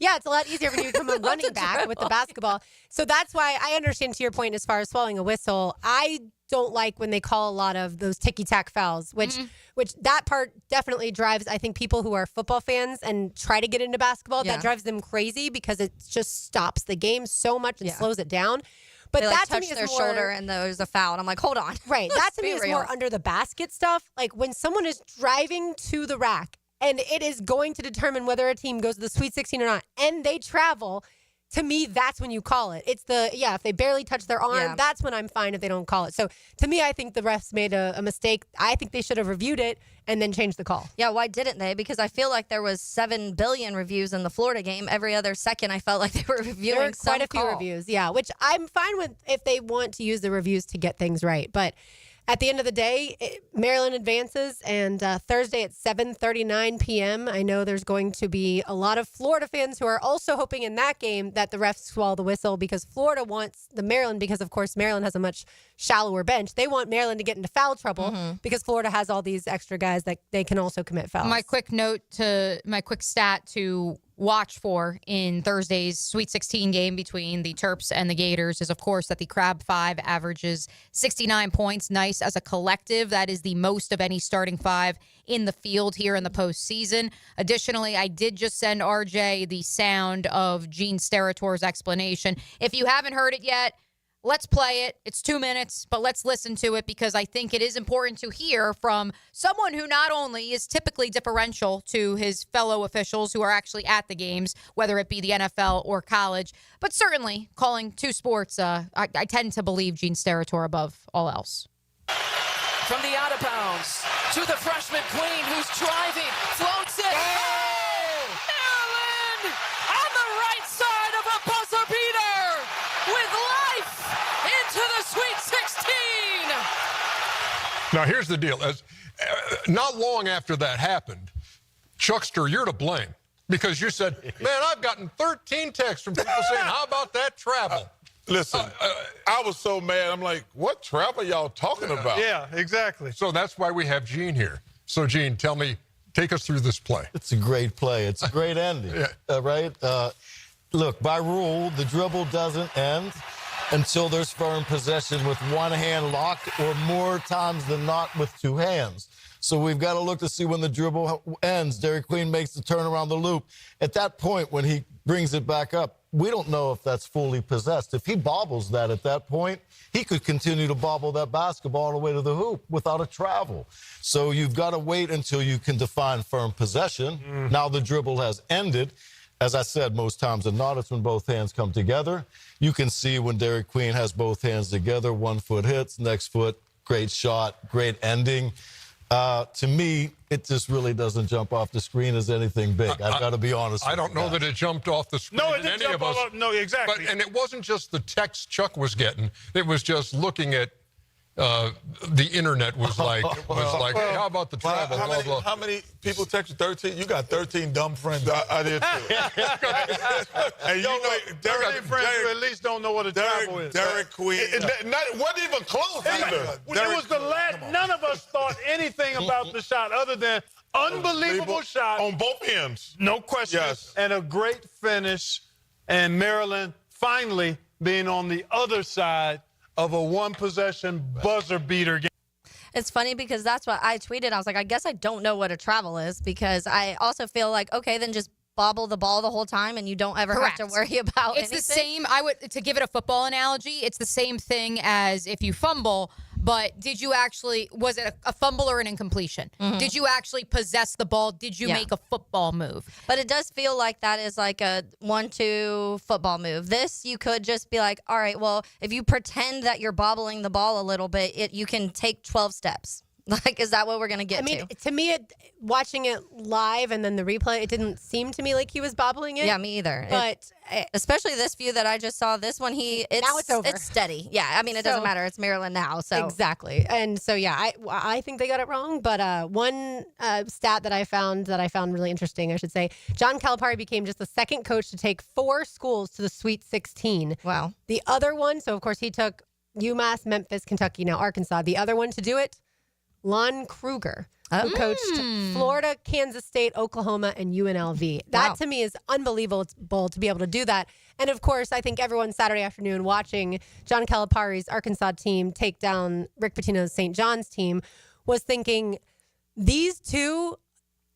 Yeah, it's a lot easier when you become a running back with the basketball. So that's why I understand, to your point, as far as swallowing a whistle, I don't like when they call a lot of those ticky-tack fouls, which that part definitely drives, I think, people who are football fans and try to get into basketball. Yeah. That drives them crazy because it just stops the game so much and slows it down. But they that touch to me their is shoulder and there's a foul. And I'm like, hold on. Right. That to me is more under the basket stuff. Like when someone is driving to the rack and it is going to determine whether a team goes to the Sweet 16 or not, and they travel, to me, that's when you call it. It's if they barely touch their arm, that's when I'm fine if they don't call it. So to me, I think the refs made a mistake. I think they should have reviewed it and then changed the call. Yeah, why didn't they? Because I feel like there was 7 billion reviews in the Florida game. Every other second, I felt like they were reviewing there were quite a few reviews, which I'm fine with if they want to use the reviews to get things right. But at the end of the day, Maryland advances, and Thursday at 7:39 p.m., I know there's going to be a lot of Florida fans who are also hoping in that game that the refs swallow the whistle because Florida wants the Maryland, because, of course, Maryland has a much shallower bench. They want Maryland to get into foul trouble because Florida has all these extra guys that they can also commit fouls. My quick stat to watch for in Thursday's Sweet 16 game between the Terps and the Gators is, of course, that the Crab 5 averages 69 points. Nice as a collective. That is the most of any starting 5 in the field here in the postseason. Additionally, I did just send RJ the sound of Gene Steratore's explanation. If you haven't heard it yet, let's play it. It's 2 minutes, but let's listen to it because I think it is important to hear from someone who not only is typically differential to his fellow officials who are actually at the games, whether it be the NFL or college, but certainly calling 2 sports, I tend to believe Gene Steratore above all else. From the out of bounds to the freshman queen who's driving, floats it. Oh! Maryland on the right side of a buzzer beater with life into the Sweet 16. Now, here's the deal. not long after that happened, Chuckster, you're to blame because you said, man, I've gotten 13 texts from people saying, how about that travel? Listen, I was so mad. I'm like, what travel y'all talking about? Yeah, exactly. So that's why we have Gene here. So, Gene, tell me, take us through this play. It's a great play. It's a great ending, right? Look, by rule, the dribble doesn't end until there's firm possession with one hand locked or more times than not with two hands. So we've got to look to see when the dribble ends. Dairy Queen makes the turn around the loop. At that point, when he brings it back up, we don't know if that's fully possessed. If he bobbles that at that point, he could continue to bobble that basketball all the way to the hoop without a travel. So you've got to wait until you can define firm possession. Now the dribble has ended. As I said, most times and not, it's when both hands come together. You can see when Dairy Queen has both hands together, 1 foot hits, next foot, great shot, great ending. To me, it just really doesn't jump off the screen as anything big. I've got to be honest with you. I don't know that it jumped off the screen. No, it in didn't any jump of us. off. No, exactly. And it wasn't just the text Chuck was getting. It was just looking at the internet was like, hey, how about the travel? How many people texted 13? You got 13 dumb friends. I did too. And you know, 13 friends who at least don't know what a travel is. Derek Queen. It wasn't even close either. It was the last. None of us thought anything about the shot other than unbelievable shot. On both ends. No question. Yes. And a great finish. And Maryland finally being on the other side of a one-possession buzzer beater game. It's funny because that's what I tweeted. I was like, I guess I don't know what a travel is because I also feel like, okay, then just bobble the ball the whole time and you don't ever have to worry about It's anything. the same, to give it a football analogy, it's the same thing as if you fumble, but was it a fumble or an incompletion? Mhm. Did you actually possess the ball? Did you make a football move? But it does feel like that is like a 1-2 football move. This, you could just be like, all right, well, if you pretend that you're bobbling the ball a little bit, you can take 12 steps. Like, is that what we're going to get to me, watching it live and then the replay, it didn't seem to me like he was bobbling it. Yeah, me either. But especially this view that I just saw, this one, now it's over. It's steady. Yeah, I mean, it doesn't matter. It's Maryland now. So exactly. And so, yeah, I think they got it wrong. But one stat that I found really interesting, I should say, John Calipari became just the second coach to take 4 schools to the Sweet 16. Wow. The other one, so of course he took UMass, Memphis, Kentucky, now Arkansas. The other one to do it, Lon Kruger, who coached Florida, Kansas State, Oklahoma, and UNLV. That to me is unbelievable to be able to do that. And of course, I think everyone Saturday afternoon watching John Calipari's Arkansas team take down Rick Pitino's St. John's team was thinking, these two,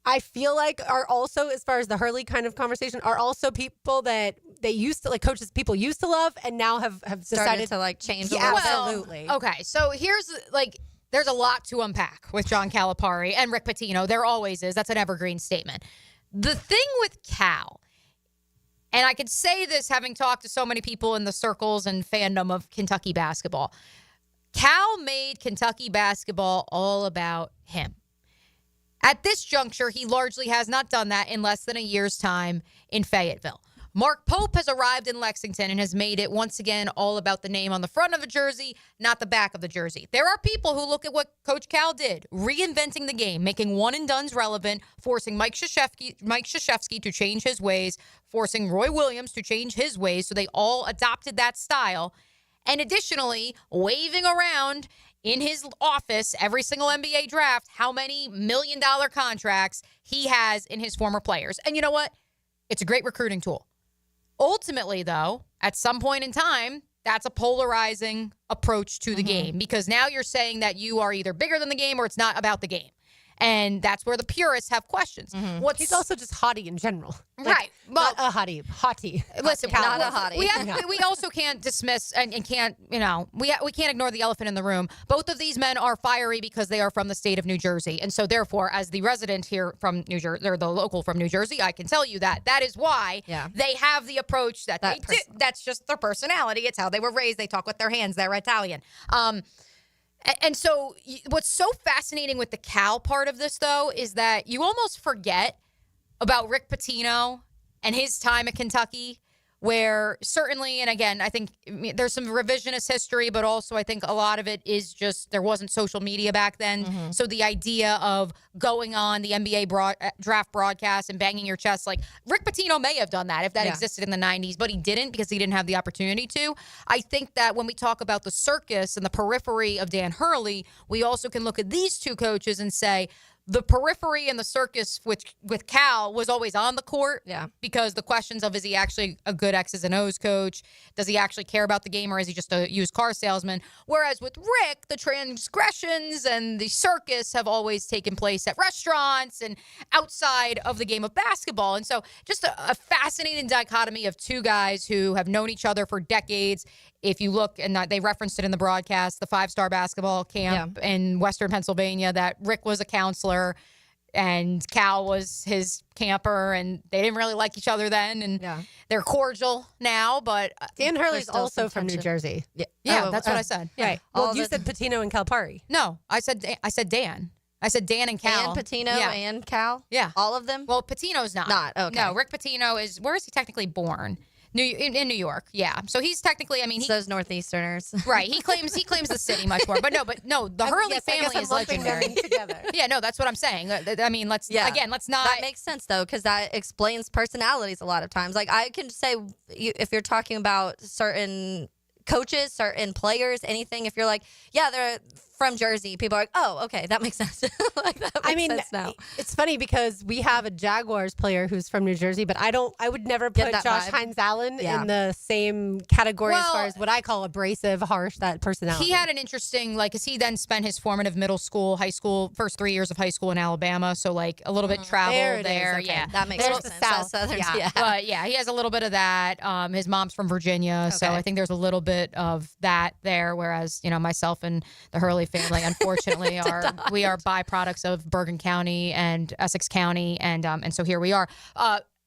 I feel like are also, as far as the Hurley kind of conversation, are also people that they used to, like coaches people used to love and now have decided to like change a Yeah, little bit. absolutely. Okay, so here's there's a lot to unpack with John Calipari and Rick Pitino. There always is. That's an evergreen statement. The thing with Cal, and I could say this having talked to so many people in the circles and fandom of Kentucky basketball, Cal made Kentucky basketball all about him. At this juncture, he largely has not done that in less than a year's time in Fayetteville. Mark Pope has arrived in Lexington and has made it once again all about the name on the front of a jersey, not the back of the jersey. There are people who look at what Coach Cal did, reinventing the game, making one-and-dones relevant, forcing Mike Krzyzewski to change his ways, forcing Roy Williams to change his ways, so they all adopted that style, and additionally, waving around in his office every single NBA draft how many million-dollar contracts he has in his former players. And you know what? It's a great recruiting tool. Ultimately, though, at some point in time, that's a polarizing approach to the game because now you're saying that you are either bigger than the game or it's not about the game. And that's where the purists have questions. He's also just haughty in general. Right. Well, not a haughty. Listen, not a hottie. We also can't dismiss and can't, we can't ignore the elephant in the room. Both of these men are fiery because they are from the state of New Jersey. And so therefore, as the resident here from New Jersey, or the local from New Jersey, I can tell you that is why they have the approach that they do. That's just their personality. It's how they were raised. They talk with their hands. They're Italian. And so what's so fascinating with the Cal part of this, though, is that you almost forget about Rick Pitino and his time at Kentucky where certainly, and again, I think there's some revisionist history, but also I think a lot of it is just there wasn't social media back then. So the idea of going on the NBA draft broadcast and banging your chest, like Rick Pitino may have done that if that existed in the 90s, but he didn't because he didn't have the opportunity to. I think that when we talk about the circus and the periphery of Dan Hurley, we also can look at these two coaches and say, the periphery and the circus with Cal was always on the court because the questions of, is he actually a good X's and O's coach? Does he actually care about the game, or is he just a used car salesman? Whereas with Rick, the transgressions and the circus have always taken place at restaurants and outside of the game of basketball. And so just a fascinating dichotomy of two guys who have known each other for decades. If you look, and they referenced it in the broadcast, the 5-star basketball camp in Western Pennsylvania, that Rick was a counselor and Cal was his camper, and they didn't really like each other then, and they're cordial now. But Dan Hurley's also from New Jersey. Yeah, that's what I said. Right. Well, you said Pitino and Calipari. No, I said Dan. I said Dan and Cal. And Pitino and Cal? Yeah. All of them? Well, Pitino's not. Okay. No, Rick Pitino is, where is he technically born? In New York, yeah. So he's technically, I mean, those Northeasterners, right? He claims the city much more, but no, the Hurley family is legendary. Yeah, no, that's what I'm saying. I mean, let's not. That makes sense though, because that explains personalities a lot of times. Like I can say, if you're talking about certain coaches, certain players, anything, if you're like, yeah, they're from Jersey, people are like, oh, okay, that makes sense. Like, that makes sense now. It's funny because we have a Jaguars player who's from New Jersey, but I would never put Josh Hines Allen in the same category as far as what I call abrasive, harsh, that personality. He had an interesting, because he then spent his formative middle school, high school, first 3 years of high school in Alabama, so like a little bit travel there. Okay. Yeah, that makes sense. South. Southern, But yeah, he has a little bit of that. His mom's from Virginia, so I think there's a little bit of that there. Whereas myself and the Hurley family, unfortunately, we are byproducts of Bergen County and Essex County, and so here we are.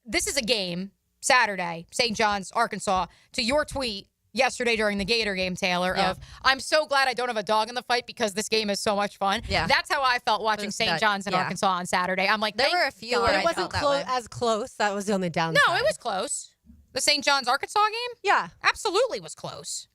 This is a game Saturday, St. John's, Arkansas. To your tweet yesterday during the Gator game, Taylor, of I'm so glad I don't have a dog in the fight because this game is so much fun. Yeah, that's how I felt watching St. John's in Arkansas on Saturday. I'm like, there were a few, but it wasn't as close. That was the only downside. No, it was close. The St. John's Arkansas game, yeah, absolutely was close.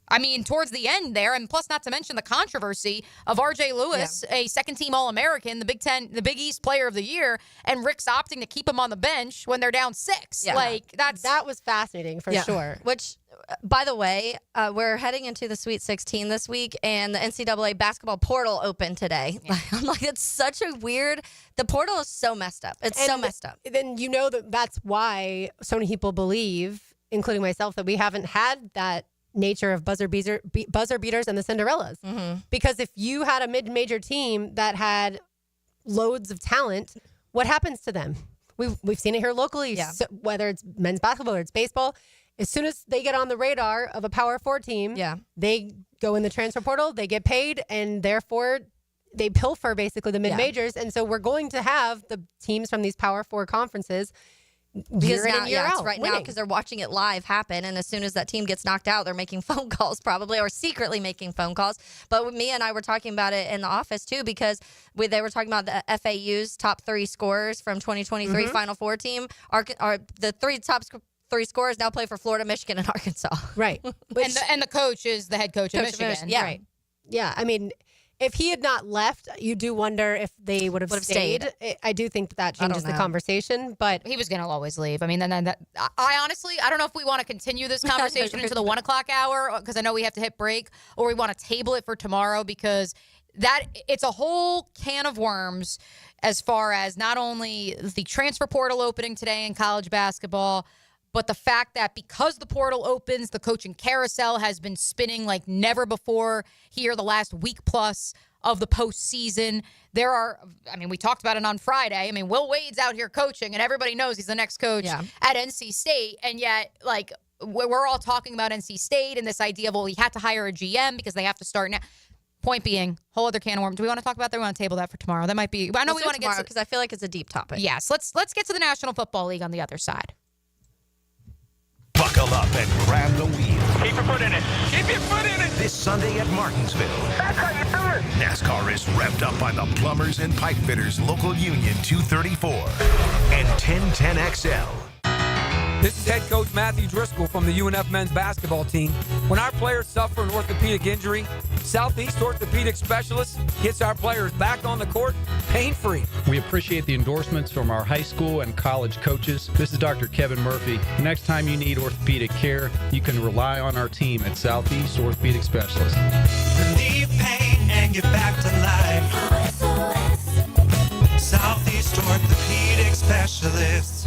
I mean, towards the end there, and plus not to mention the controversy of R.J. Lewis, a second-team All-American, the Big Ten, the Big East Player of the Year, and Rick's opting to keep him on the bench when they're down 6. Yeah. That was fascinating for sure. Which, by the way, we're heading into the Sweet 16 this week, and the NCAA basketball portal opened today. I'm like, it's such a weird. The portal is so messed up. It's so messed up. Then that's why so many people believe, including myself, that we haven't had that nature of buzzer beaters and the Cinderellas. Mm-hmm. Because if you had a mid-major team that had loads of talent, what happens to them? We've seen it here locally, so whether it's men's basketball or it's baseball. As soon as they get on the radar of a Power 4 team, they go in the transfer portal, they get paid, and therefore they pilfer basically the mid-majors. And so we're going to have the teams from these Power 4 conferences year in and year out, right now, because they're watching it live happen, and as soon as that team gets knocked out, they're making phone calls probably, or secretly making phone calls. But me and I were talking about it in the office too, because they were talking about the FAU's top 3 scorers from 2023 Final Four team. The top 3 scorers now play for Florida, Michigan, and Arkansas. Right, and the coach is the head coach of Michigan. Yeah, right. Yeah, I mean, if he had not left, you do wonder if they would have stayed. I do think that changes the conversation, but he was going to always leave. I mean, then I honestly, I don't know if we want to continue this conversation into the 1 o'clock hour, because I know we have to hit break, or we want to table it for tomorrow, because it's a whole can of worms as far as not only the transfer portal opening today in college basketball, but the fact that because the portal opens, the coaching carousel has been spinning like never before here the last week plus of the postseason. We talked about it on Friday. I mean, Will Wade's out here coaching, and everybody knows he's the next coach at NC State. And yet, we're all talking about NC State and this idea of, well, we had to hire a GM because they have to start now. Point being, whole other can of worms. Do we want to talk about that? We want to table that for tomorrow. That might be. I know we want to get because I feel like it's a deep topic. Yes, let's get to the National Football League on the other side. Buckle up and grab the wheel. Keep your foot in it. Keep your foot in it. This Sunday at Martinsville. That's how you do it. NASCAR is revved up by the Plumbers and Pipe Fitters Local Union 234 and 1010XL. This is head coach Matthew Driscoll from the UNF men's basketball team. When our players suffer an orthopedic injury, Southeast Orthopedic Specialist gets our players back on the court pain-free. We appreciate the endorsements from our high school and college coaches. This is Dr. Kevin Murphy. The next time you need orthopedic care, you can rely on our team at Southeast Orthopedic Specialist. Relieve pain and get back to life. Southeast Orthopedic Specialists.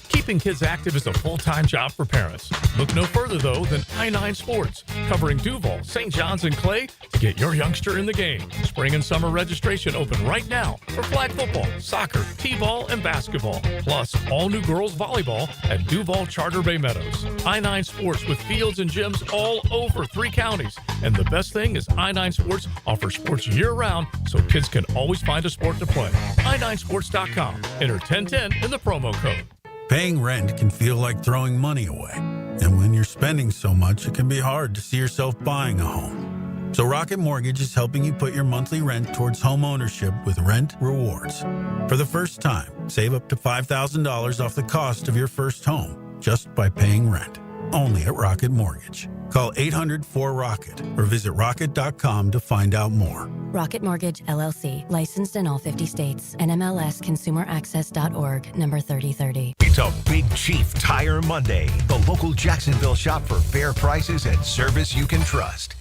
Keeping kids active is a full-time job for parents. Look no further, though, than I-9 Sports, covering Duval, St. John's, and Clay to get your youngster in the game. Spring and summer registration open right now for flag football, soccer, t-ball, and basketball. Plus, all new girls volleyball at Duval Charter Bay Meadows. I-9 Sports with fields and gyms all over 3 counties. And the best thing is I-9 Sports offers sports year-round so kids can always find a sport to play. i9sports.com. Enter 1010 in the promo code. Paying rent can feel like throwing money away. And when you're spending so much, it can be hard to see yourself buying a home. So Rocket Mortgage is helping you put your monthly rent towards home ownership with Rent Rewards. For the first time, save up to $5,000 off the cost of your first home just by paying rent. Only at Rocket Mortgage. Call 800-4ROCKET or visit rocket.com to find out more. Rocket Mortgage, LLC. Licensed in all 50 states. NMLSconsumeraccess.org. Number 3030. It's a Big Chief Tire Monday. The local Jacksonville shop for fair prices and service you can trust.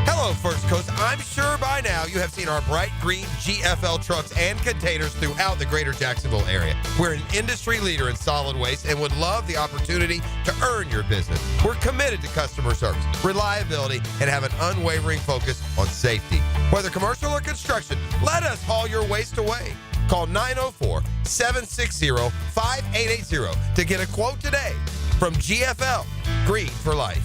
Hello, First Coast. I'm sure by now you have seen our bright green GFL trucks and containers throughout the greater Jacksonville area. We're an industry leader in solid waste and would love the opportunity to earn your business. We're committed to customer service, reliability, and have an unwavering focus on safety. Whether commercial or construction, let us haul your waste away. Call 904-760-5880 to get a quote today. From GFL, Green for Life.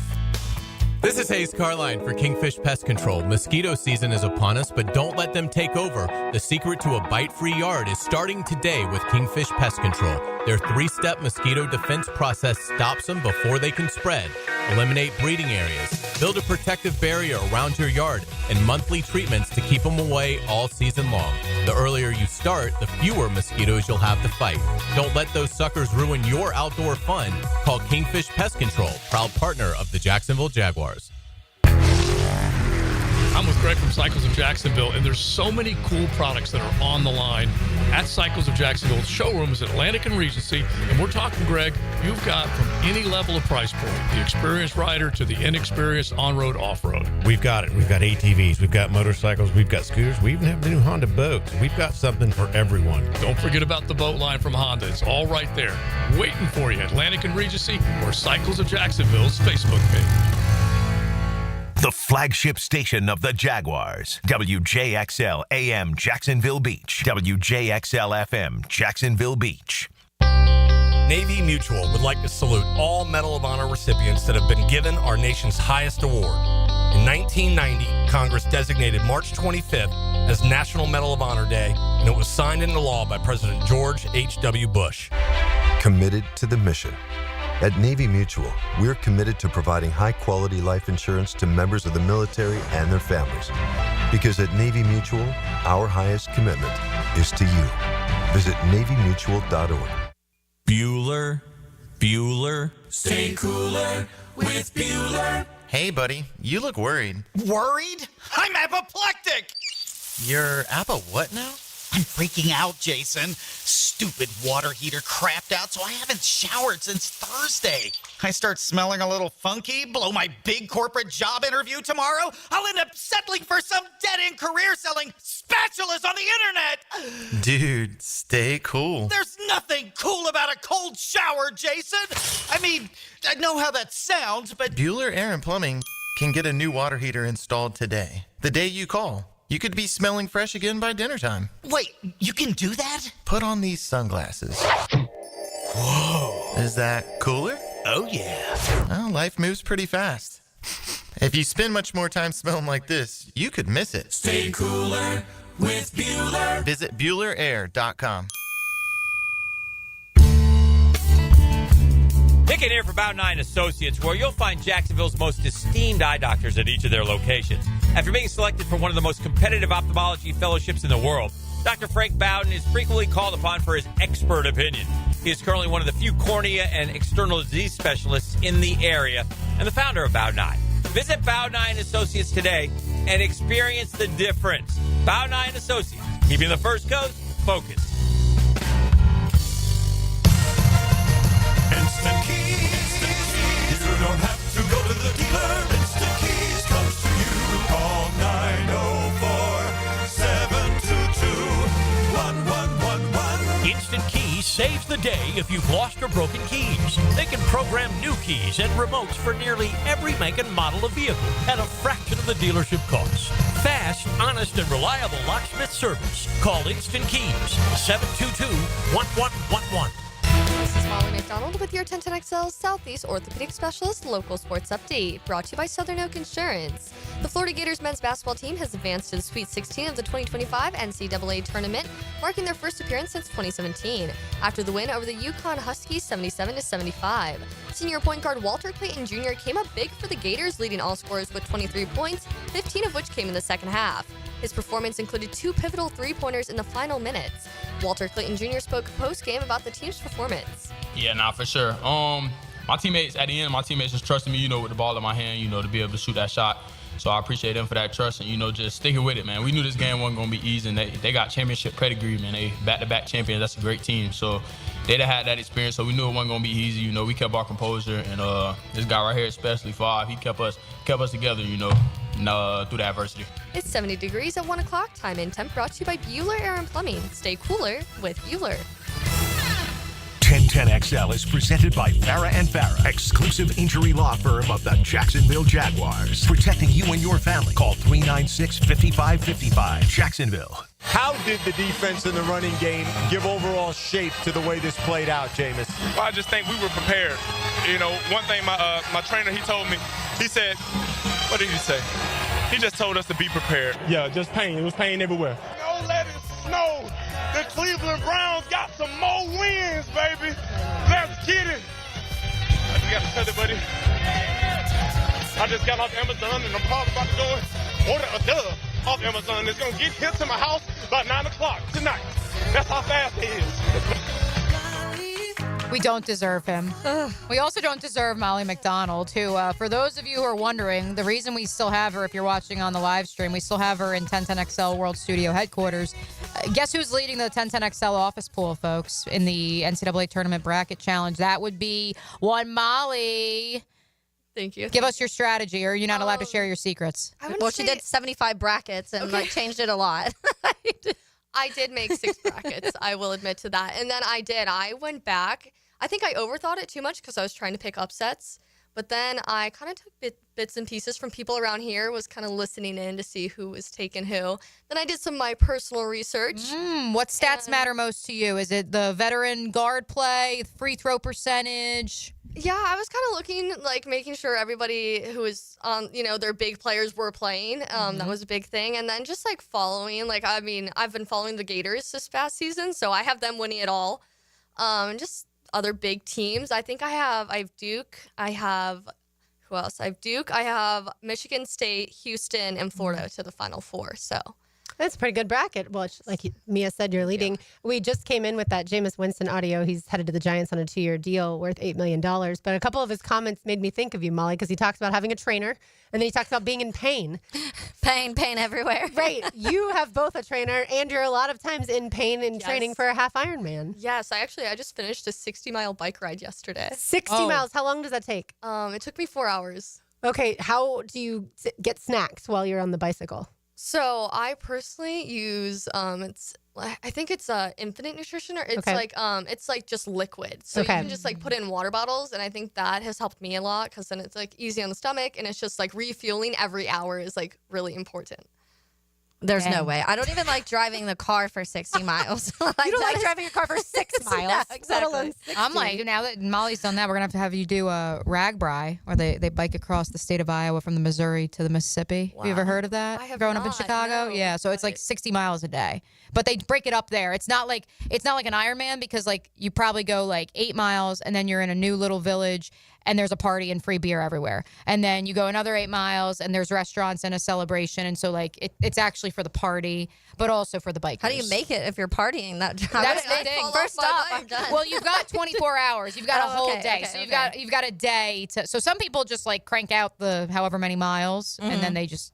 This is Hayes Carline for Kingfish Pest Control. Mosquito season is upon us, but don't let them take over. The secret to a bite-free yard is starting today with Kingfish Pest Control. Their 3-step mosquito defense process stops them before they can spread. Eliminate breeding areas, build a protective barrier around your yard, and monthly treatments to keep them away all season long. The earlier you start, the fewer mosquitoes you'll have to fight. Don't let those suckers ruin your outdoor fun. Call Kingfish Pest Control, proud partner of the Jacksonville Jaguars. I'm with Greg from Cycles of Jacksonville, and there's so many cool products that are on the line at Cycles of Jacksonville. Showroom is Atlantic and Regency, and we're talking, Greg, you've got from any level of price point, the experienced rider to the inexperienced on-road, off-road. We've got it. We've got ATVs, we've got motorcycles, we've got scooters, we even have the new Honda boats. We've got something for everyone. Don't forget about the boat line from Honda. It's all right there, waiting for you. Atlantic and Regency or Cycles of Jacksonville's Facebook page. The flagship station of the Jaguars. WJXL AM Jacksonville Beach. WJXL FM Jacksonville Beach. Navy Mutual would like to salute all Medal of Honor recipients that have been given our nation's highest award. In 1990, Congress designated March 25th as National Medal of Honor Day, and it was signed into law by President George H.W. Bush. Committed to the mission. At Navy Mutual, we're committed to providing high-quality life insurance to members of the military and their families. Because at Navy Mutual, our highest commitment is to you. Visit NavyMutual.org. Bueller. Stay cooler with Bueller. Hey, buddy, you look worried. Worried? I'm apoplectic! You're what now? I'm freaking out, Jason. Stupid water heater crapped out, so I haven't showered since Thursday. I start smelling a little funky, blow my big corporate job interview tomorrow. I'll end up settling for some dead-end career selling spatulas on the internet. Dude, stay cool. There's nothing cool about a cold shower, Jason. I mean, I know how that sounds, but... Bueller Air and Plumbing can get a new water heater installed today. The day you call. You could be smelling fresh again by dinner time. Wait, you can do that? Put on these sunglasses. Whoa. Is that cooler? Oh, yeah. Well, life moves pretty fast. If you spend much more time smelling like this, you could miss it. Stay cooler with Bueller. Visit BuellerAir.com. Pick an ear for Bound 9 Associates, where you'll find Jacksonville's most esteemed eye doctors at each of their locations. After being selected for one of the most competitive ophthalmology fellowships in the world, Dr. Frank Bowden is frequently called upon for his expert opinion. He is currently one of the few cornea and external disease specialists in the area and the founder of Bow 9. Visit Bow 9 Associates today and experience the difference. Bow 9 Associates, keeping the First Coast focused. Instant Keys. You don't have to go to the dealer. Instant Keys comes to you. Call 904-722-1111. Instant Keys saves the day if you've lost or broken keys. They can program new keys and remotes for nearly every make and model of vehicle at a fraction of the dealership cost. Fast, honest, and reliable locksmith service. Call Instant Keys, 722-1111. This is Molly McDonald with your 1010XL Southeast Orthopedic Specialist Local Sports Update, brought to you by Southern Oak Insurance. The Florida Gators men's basketball team has advanced to the Sweet 16 of the 2025 NCAA tournament, marking their first appearance since 2017, after the win over the UConn Huskies 77-75. Senior point guard Walter Clayton Jr. came up big for the Gators, leading all scorers with 23 points, 15 of which came in the second half. His performance included 2 pivotal three-pointers in the final minutes. Walter Clayton Jr. spoke post-game about the team's performance. Yeah, for sure. My teammates, at the end, just trusted me, with the ball in my hand, to be able to shoot that shot. So I appreciate them for that trust and, just sticking with it, man. We knew this game wasn't going to be easy, and they got championship pedigree, man. They back-to-back champions. That's a great team. So they'd have had that experience, so we knew it wasn't going to be easy. We kept our composure, and this guy right here, especially Five, he kept us together, through the adversity. It's 70 degrees at 1 o'clock. Time and temp brought to you by Bueller Air and Plumbing. Stay cooler with Bueller. 1010XL is presented by Farah and Farah, exclusive injury law firm of the Jacksonville Jaguars. Protecting you and your family. Call 396-5555. Jacksonville. How did the defense in the running game give overall shape to the way this played out, Jameis? Well, I just think we were prepared. One thing my trainer, he told me, he said, what did he say? He just told us to be prepared. Yeah, just pain. It was pain everywhere. Don't let it snow. The Cleveland Browns got some more wins, baby. Let's get it. I just got to tell you, buddy. I just got off Amazon, and I'm probably about to go and order a dub off Amazon. It's going to get here to my house by 9 o'clock tonight. That's how fast it is. We don't deserve him. We also don't deserve Molly McDonald, who, for those of you who are wondering, the reason we still have her, if you're watching on the live stream, we still have her in 1010XL World Studio headquarters. Guess who's leading the 1010XL office pool, folks, in the NCAA Tournament Bracket Challenge? That would be one Molly. Thank you. Give us your strategy, or are you not allowed to share your secrets? Well, she did 75 brackets and changed it a lot. I did make 6 brackets. I will admit to that. And then I went back. I think I overthought it too much because I was trying to pick upsets. But then I kind of took bits and pieces from people around here, was kind of listening in to see who was taking who. Then I did some of my personal research. What stats matter most to you? Is it the veteran guard play, free throw percentage? Yeah, I was kind of looking, making sure everybody who was on, their big players were playing. That was a big thing. And then just, following. I've been following the Gators this past season, so I have them winning it all. And just other big teams. I think I have Duke. I have, who else? I have Duke. I have Michigan State, Houston, and Florida to the Final Four, so. That's a pretty good bracket. Well, like Mia said, you're leading. Yeah. We just came in with that Jameis Winston audio. He's headed to the Giants on a 2-year deal worth $8 million. But a couple of his comments made me think of you, Molly, because he talks about having a trainer, and then he talks about being in pain. Pain everywhere. Right. You have both a trainer, and you're a lot of times in pain and training for a half Ironman. Yes, I just finished a 60-mile bike ride yesterday. 60 miles. How long does that take? It took me 4 hours. Okay. How do you get snacks while you're on the bicycle? So I personally use I think it's Infinite Nutrition, or it's it's just liquid. So you can just put in water bottles, and I think that has helped me a lot because then it's easy on the stomach, and it's just refueling every hour is really important. There's no way. I don't even like driving the car for 60 miles. You don't like driving a car for 6 miles. Yeah, exactly. I'm now that Molly's done that, we're going to have you do a RAGBRAI, where they bike across the state of Iowa from the Missouri to the Mississippi. Wow. Have you ever heard of that? I have Growing up in Chicago? No. Yeah, so it's 60 miles a day. But they break it up there. It's not like an Ironman, because you probably go 8 miles, and then you're in a new little village, and there's a party and free beer everywhere. And then you go another 8 miles and there's restaurants and a celebration. And so like it's actually for the party, but also for the bikers. How do you make it if you're partying that job? That's the thing. First off, I'm done. Well, you've got 24 hours. You've got a whole okay, day. okay, So okay. you've got a day to. So some people just like crank out the however many miles, and then they just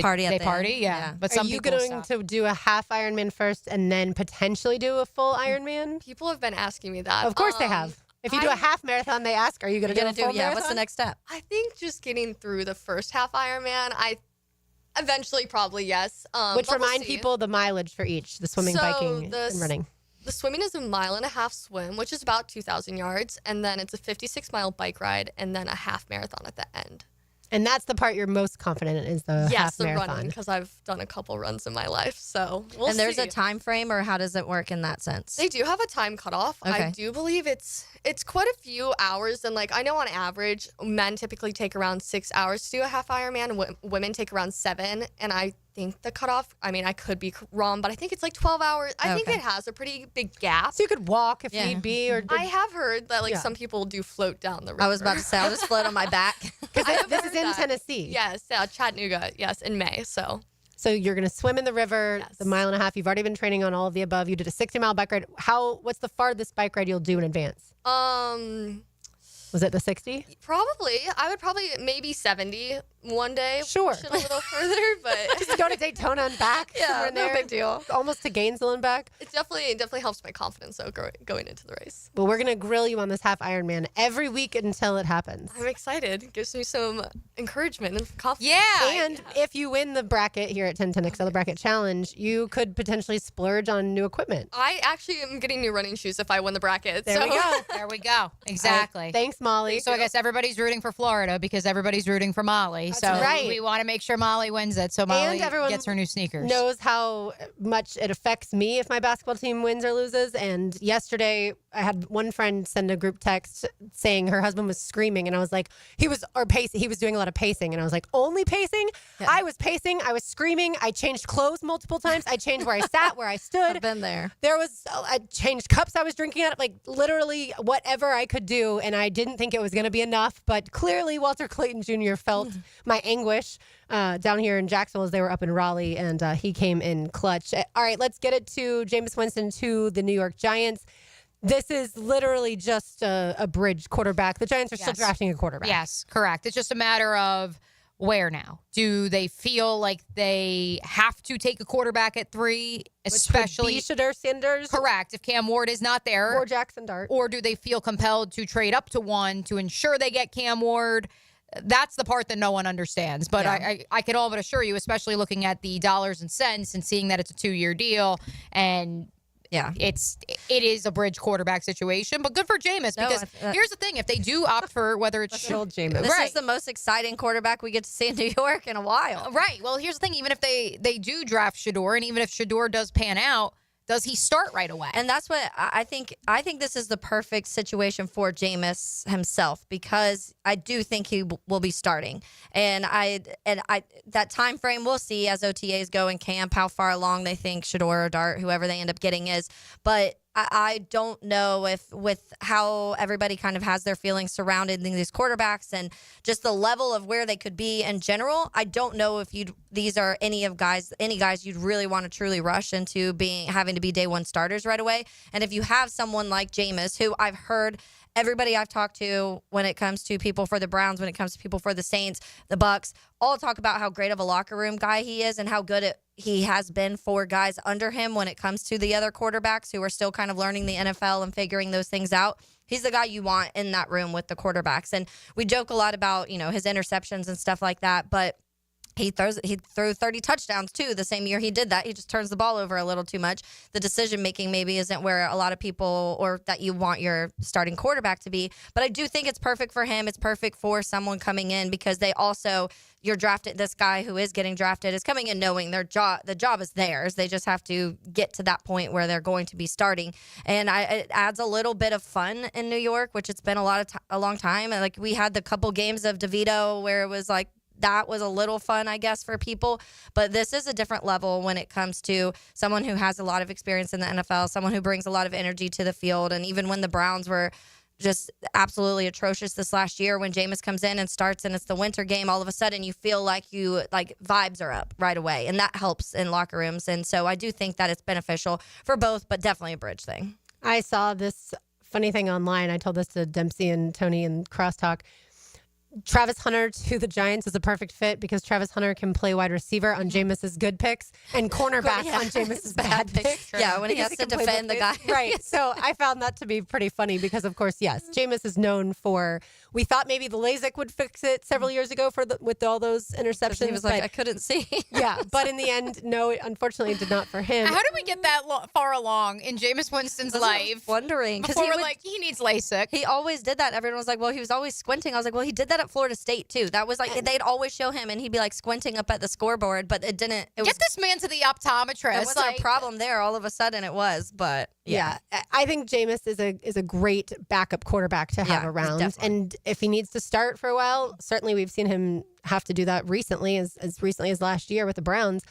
Party at They the party, end. yeah. Yeah. But Are some you people going stop. to do a half Ironman first and then potentially do a full Ironman? People have been asking me that. Of course they have. If you do a half marathon, they ask, "Are you going to do a full marathon?" What's the next step? I think just getting through the first half Ironman. I eventually probably yes. Which but we'll remind see. people the mileage for each: the swimming, So biking, the and running. The swimming is a 1.5 mile swim, which is about 2,000 yards, and then it's a 56-mile bike ride, and then a half marathon at the end. And that's the part you're most confident in is the Yes, half the marathon. running, because I've done a couple runs in my life, so we'll And there's see. a time frame, or how does it work in that sense? They do have a time cutoff. Okay. I do believe it's quite a few hours, and like I know on average, men typically take around 6 hours to do a half Ironman, and women take around 7. And I think the cutoff, I mean, I could be wrong, but I think it's like 12 hours. I think Okay. it has a pretty big gap. So you could walk if Yeah. need be, or I have heard that like Yeah. some people do float down the river. I was about to say, I'll just float on my back. this is in Tennessee. Yes, yeah, Chattanooga. Yes, in May. So So you're going to swim in the river, the 1.5 miles. You've already been training on all of the above. You did a 60-mile bike ride. What's the farthest bike ride you'll do in advance? Was it the 60? probably I would probably maybe 70 one day. Sure. Push it a little further, but Just go to Daytona and back. Yeah, somewhere in no there. big deal. Almost to Gainesville and back. it definitely helps my confidence though going into the race. Well, we're going to grill you on this half Ironman every week until it happens. I'm excited. It gives me some encouragement and confidence. Yeah. And if you win the bracket here at 1010XL, the bracket challenge, you could potentially splurge on new equipment. I actually am getting new running shoes if I win the bracket. There so. we go. There we go. Exactly. Thanks, Molly. So I guess everybody's rooting for Florida because everybody's rooting for Molly. That's so right. we want to make sure Molly wins it. So Molly And everyone gets her new sneakers. knows how much it affects me if my basketball team wins or loses. And yesterday, I had one friend send a group text saying her husband was screaming, and I was like, he was doing a lot of pacing, and I was like, only pacing? Yeah. I was pacing, I was screaming, I changed clothes multiple times, I changed where I sat, where I stood. I've been there. I changed cups I was drinking out of, like literally whatever I could do, and I didn't think it was going to be enough, but clearly Walter Clayton Jr. felt my anguish down here in Jacksonville as they were up in Raleigh, and he came in clutch. All right, let's get it to Jameis Winston to the New York Giants. This is literally just a bridge quarterback. The Giants are still drafting a quarterback. Yes, correct. It's just a matter of where now. Do they feel like they have to take a quarterback at 3, especially Shedeur Sanders? Correct. If Cam Ward is not there. Or Jackson Dart. Or do they feel compelled to trade up to 1 to ensure they get Cam Ward? That's the part that no one understands. But I can all but assure you, especially looking at the dollars and cents and seeing that it's a 2-year deal and it is a bridge quarterback situation, but good for Jameis because here's the thing: if they do opt for whether it's Jameis, This is the most exciting quarterback we get to see in New York in a while. Right. Well, here's the thing: even if they do draft Shedeur, and even if Shedeur does pan out, does he start right away? And that's what I think. I think this is the perfect situation for Jameis himself because I do think he will be starting. And I that time frame we'll see as OTAs go in camp how far along they think Shedeur or Dart, whoever they end up getting, is. But I don't know if with how everybody kind of has their feelings surrounding these quarterbacks and just the level of where they could be in general. I don't know if these are any guys you'd really want to truly rush into having to be day one starters right away. And if you have someone like Jameis, who I've heard everybody I've talked to when it comes to people for the Browns, when it comes to people for the Saints, the Bucks, all talk about how great of a locker room guy he is and how good he has been for guys under him when it comes to the other quarterbacks who are still kind of learning the NFL and figuring those things out. He's the guy you want in that room with the quarterbacks. And we joke a lot about, his interceptions and stuff like that, but he threw 30 touchdowns, too, the same year he did that. He just turns the ball over a little too much. The decision-making maybe isn't where a lot of people or that you want your starting quarterback to be. But I do think it's perfect for him. It's perfect for someone coming in because you're drafted. This guy who is getting drafted is coming in knowing the job is theirs. They just have to get to that point where they're going to be starting. And it adds a little bit of fun in New York, which it's been a long time. And like we had the couple games of DeVito where it was like, that was a little fun, I guess, for people. But this is a different level when it comes to someone who has a lot of experience in the NFL, someone who brings a lot of energy to the field. And even when the Browns were just absolutely atrocious this last year. When Jameis comes in and starts and it's the winter game, all of a sudden you feel like vibes are up right away, and that helps in locker rooms. And so I do think that it's beneficial for both, but definitely a bridge thing. I saw this funny thing online. I told this to Dempsey and Tony in Crosstalk. Travis Hunter to the Giants is a perfect fit because Travis Hunter can play wide receiver on Jameis's good picks and cornerback on Jameis's bad picks. Yeah, when he has to defend the guy. Right. So I found that to be pretty funny because, of course, yes, Jameis is known for. We thought maybe the LASIK would fix it several years ago with all those interceptions. He was like, I couldn't see. Yeah, but in the end, no, it unfortunately did not for him. How did we get that far along in Jameis Winston's life? Wondering because we're like, he needs LASIK. He always did that. Everyone was like, well, he was always squinting. I was like, well, he did that at Florida State too. That was like they'd always show him, and he'd be like squinting up at the scoreboard, but it didn't. Get this man to the optometrist. It wasn't a problem there. All of a sudden, it was. But yeah, I think Jameis is a great backup quarterback to have around, and if he needs to start for a while, certainly we've seen him have to do that recently, as recently as last year with the Browns.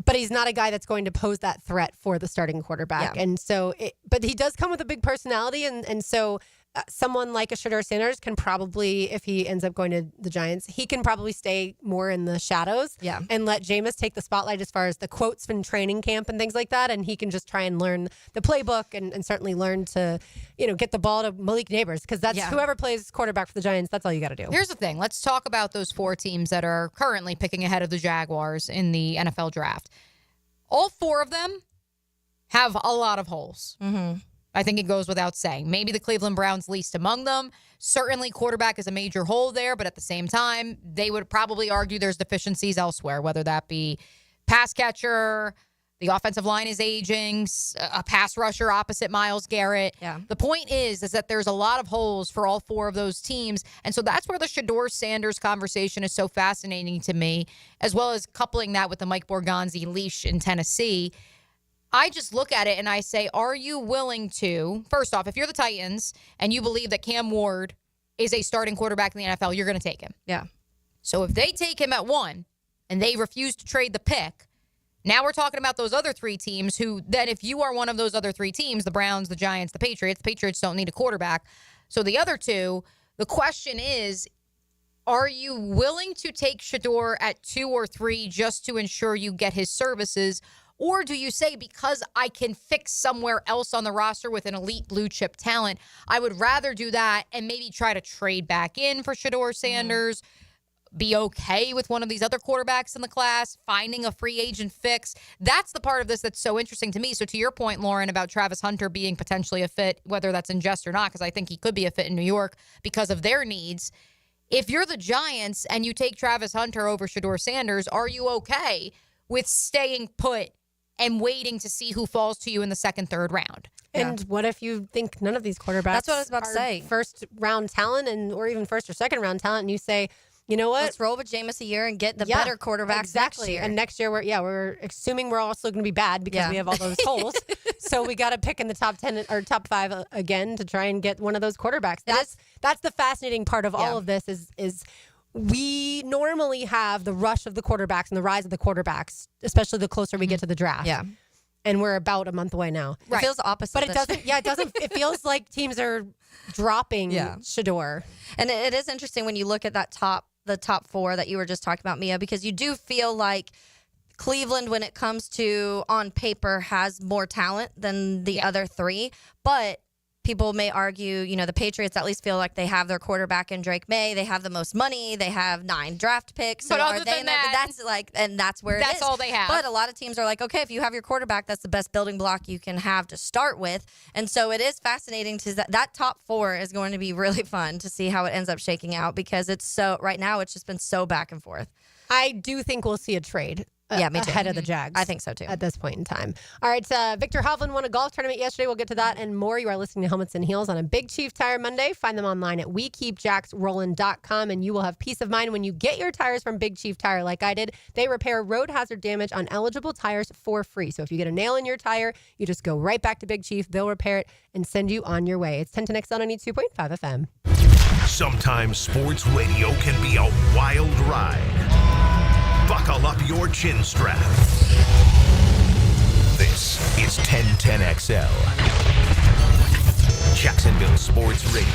But he's not a guy that's going to pose that threat for the starting quarterback, and so. But he does come with a big personality, and so. Someone like a Shedeur Sanders can probably, if he ends up going to the Giants, he can probably stay more in the shadows and let Jameis take the spotlight as far as the quotes from training camp and things like that. And he can just try and learn the playbook and certainly learn to, get the ball to Malik Neighbors, because that's whoever plays quarterback for the Giants, that's all you got to do. Here's the thing. Let's talk about those 4 teams that are currently picking ahead of the Jaguars in the NFL draft. All 4 of them have a lot of holes. Mm-hmm. I think it goes without saying. Maybe the Cleveland Browns least among them. Certainly quarterback is a major hole there, but at the same time, they would probably argue there's deficiencies elsewhere, whether that be pass catcher, the offensive line is aging, a pass rusher opposite Myles Garrett. Yeah. The point is that there's a lot of holes for all 4 of those teams, and so that's where the Shedeur Sanders conversation is so fascinating to me, as well as coupling that with the Mike Borgonzi leash in Tennessee. I just look at it and I say, are you willing to, first off, if you're the Titans and you believe that Cam Ward is a starting quarterback in the NFL, you're going to take him. Yeah. So if they take him at 1 and they refuse to trade the pick, now we're talking about those other 3 teams who then, if you are one of those other 3 teams, the Browns, the Giants, the Patriots don't need a quarterback. So the other 2, the question is, are you willing to take Shedeur at 2 or 3 just to ensure you get his services? Or do you say, because I can fix somewhere else on the roster with an elite blue chip talent, I would rather do that and maybe try to trade back in for Shedeur Sanders, be okay with one of these other quarterbacks in the class, finding a free agent fix? That's the part of this that's so interesting to me. So to your point, Lauren, about Travis Hunter being potentially a fit, whether that's in jest or not, because I think he could be a fit in New York because of their needs. If you're the Giants and you take Travis Hunter over Shedeur Sanders, are you okay with staying put and waiting to see who falls to you in the 2nd, 3rd round? And what if you think none of these quarterbacks That's what I was about to say. First round talent or even 1st or 2nd round talent, and you say, you know what? Let's roll with Jameis a year and get the better quarterbacks next year. And next year, we're assuming we're also going to be bad because we have all those holes. So we got to pick in the top 10 or top 5 again to try and get one of those quarterbacks. That's the fascinating part of all of this is we normally have the rush of the quarterbacks and the rise of the quarterbacks, especially the closer we get to the draft. Yeah. And we're about a month away now. It feels opposite. But it doesn't. It feels like teams are dropping Shedeur. And it is interesting when you look at the top 4 that you were just talking about, Mia, because you do feel like Cleveland, when it comes to on paper, has more talent than the other 3. But people may argue, the Patriots at least feel like they have their quarterback in Drake May. They have the most money. They have 9 draft picks. But so other are they than that, that's where it is. That's all they have. But a lot of teams are like, okay, if you have your quarterback, that's the best building block you can have to start with. And so it is fascinating to that top 4 is going to be really fun to see how it ends up shaking out, because right now it's just been so back and forth. I do think we'll see a trade. Me too. Ahead of the Jags. I think so too. At this point in time. All right, Victor Hovland won a golf tournament yesterday. We'll get to that and more. You are listening to Helmets and Heels on a Big Chief Tire Monday. Find them online at wekeepjacksrollin.com, and you will have peace of mind when you get your tires from Big Chief Tire like I did. They repair road hazard damage on eligible tires for free. So if you get a nail in your tire, you just go right back to Big Chief. They'll repair it and send you on your way. It's 10 to XL 92.5 FM. Sometimes sports radio can be a wild ride. Buckle up your chin strap. This is 1010XL. Jacksonville Sports Radio.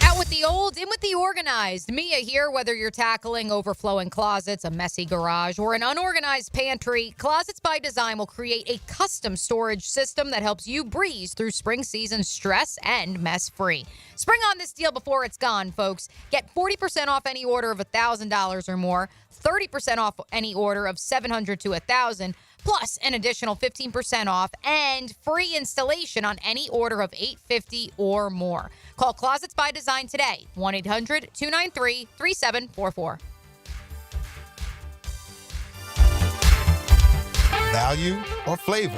Out with the old, in with the organized. Mia here, whether you're tackling overflowing closets, a messy garage, or an unorganized pantry, Closets by Design will create a custom storage system that helps you breeze through spring season stress and mess-free. Spring on this deal before it's gone, folks. Get 40% off any order of $1,000 or more, 30% off any order of $700 to $1,000, plus an additional 15% off and free installation on any order of $850 or more. Call Closets by Design today, 1-800-293-3744. Value or flavor?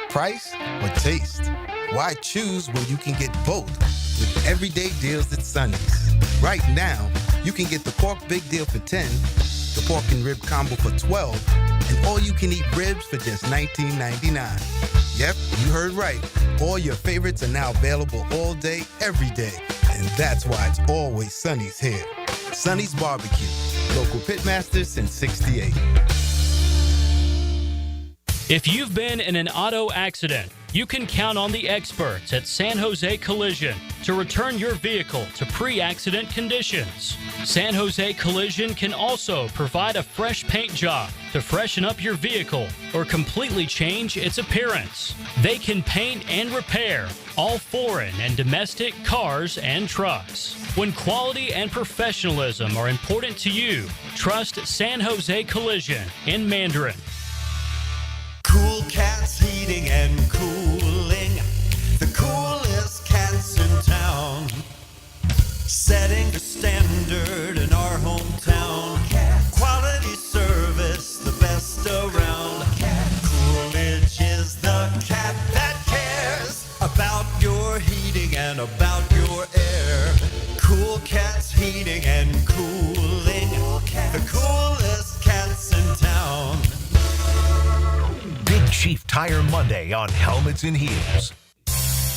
Price or taste? Why choose when you can get both with everyday deals at Sonny's? Right now, you can get the pork big deal for $10, the pork and rib combo for $12, and all-you-can-eat ribs for just $19.99. Yep, you heard right. All your favorites are now available all day, every day. And that's why it's always Sonny's here. Sonny's Barbecue. Local pitmasters since '68. If you've been in an auto accident, you can count on the experts at San Jose Collision to return your vehicle to pre-accident conditions. San Jose Collision can also provide a fresh paint job to freshen up your vehicle or completely change its appearance. They can paint and repair all foreign and domestic cars and trucks. When quality and professionalism are important to you, trust San Jose Collision in Mandarin. Cool Cats Heating and Cooling, the coolest cats in town, setting the standard in our hometown. Quality service, the best around. Coolidge is the cat that cares about your heating and about your air. Cool Cats Heating and Cooling, the coolest cats in town. Big Chief Tire Monday on helmets and heels.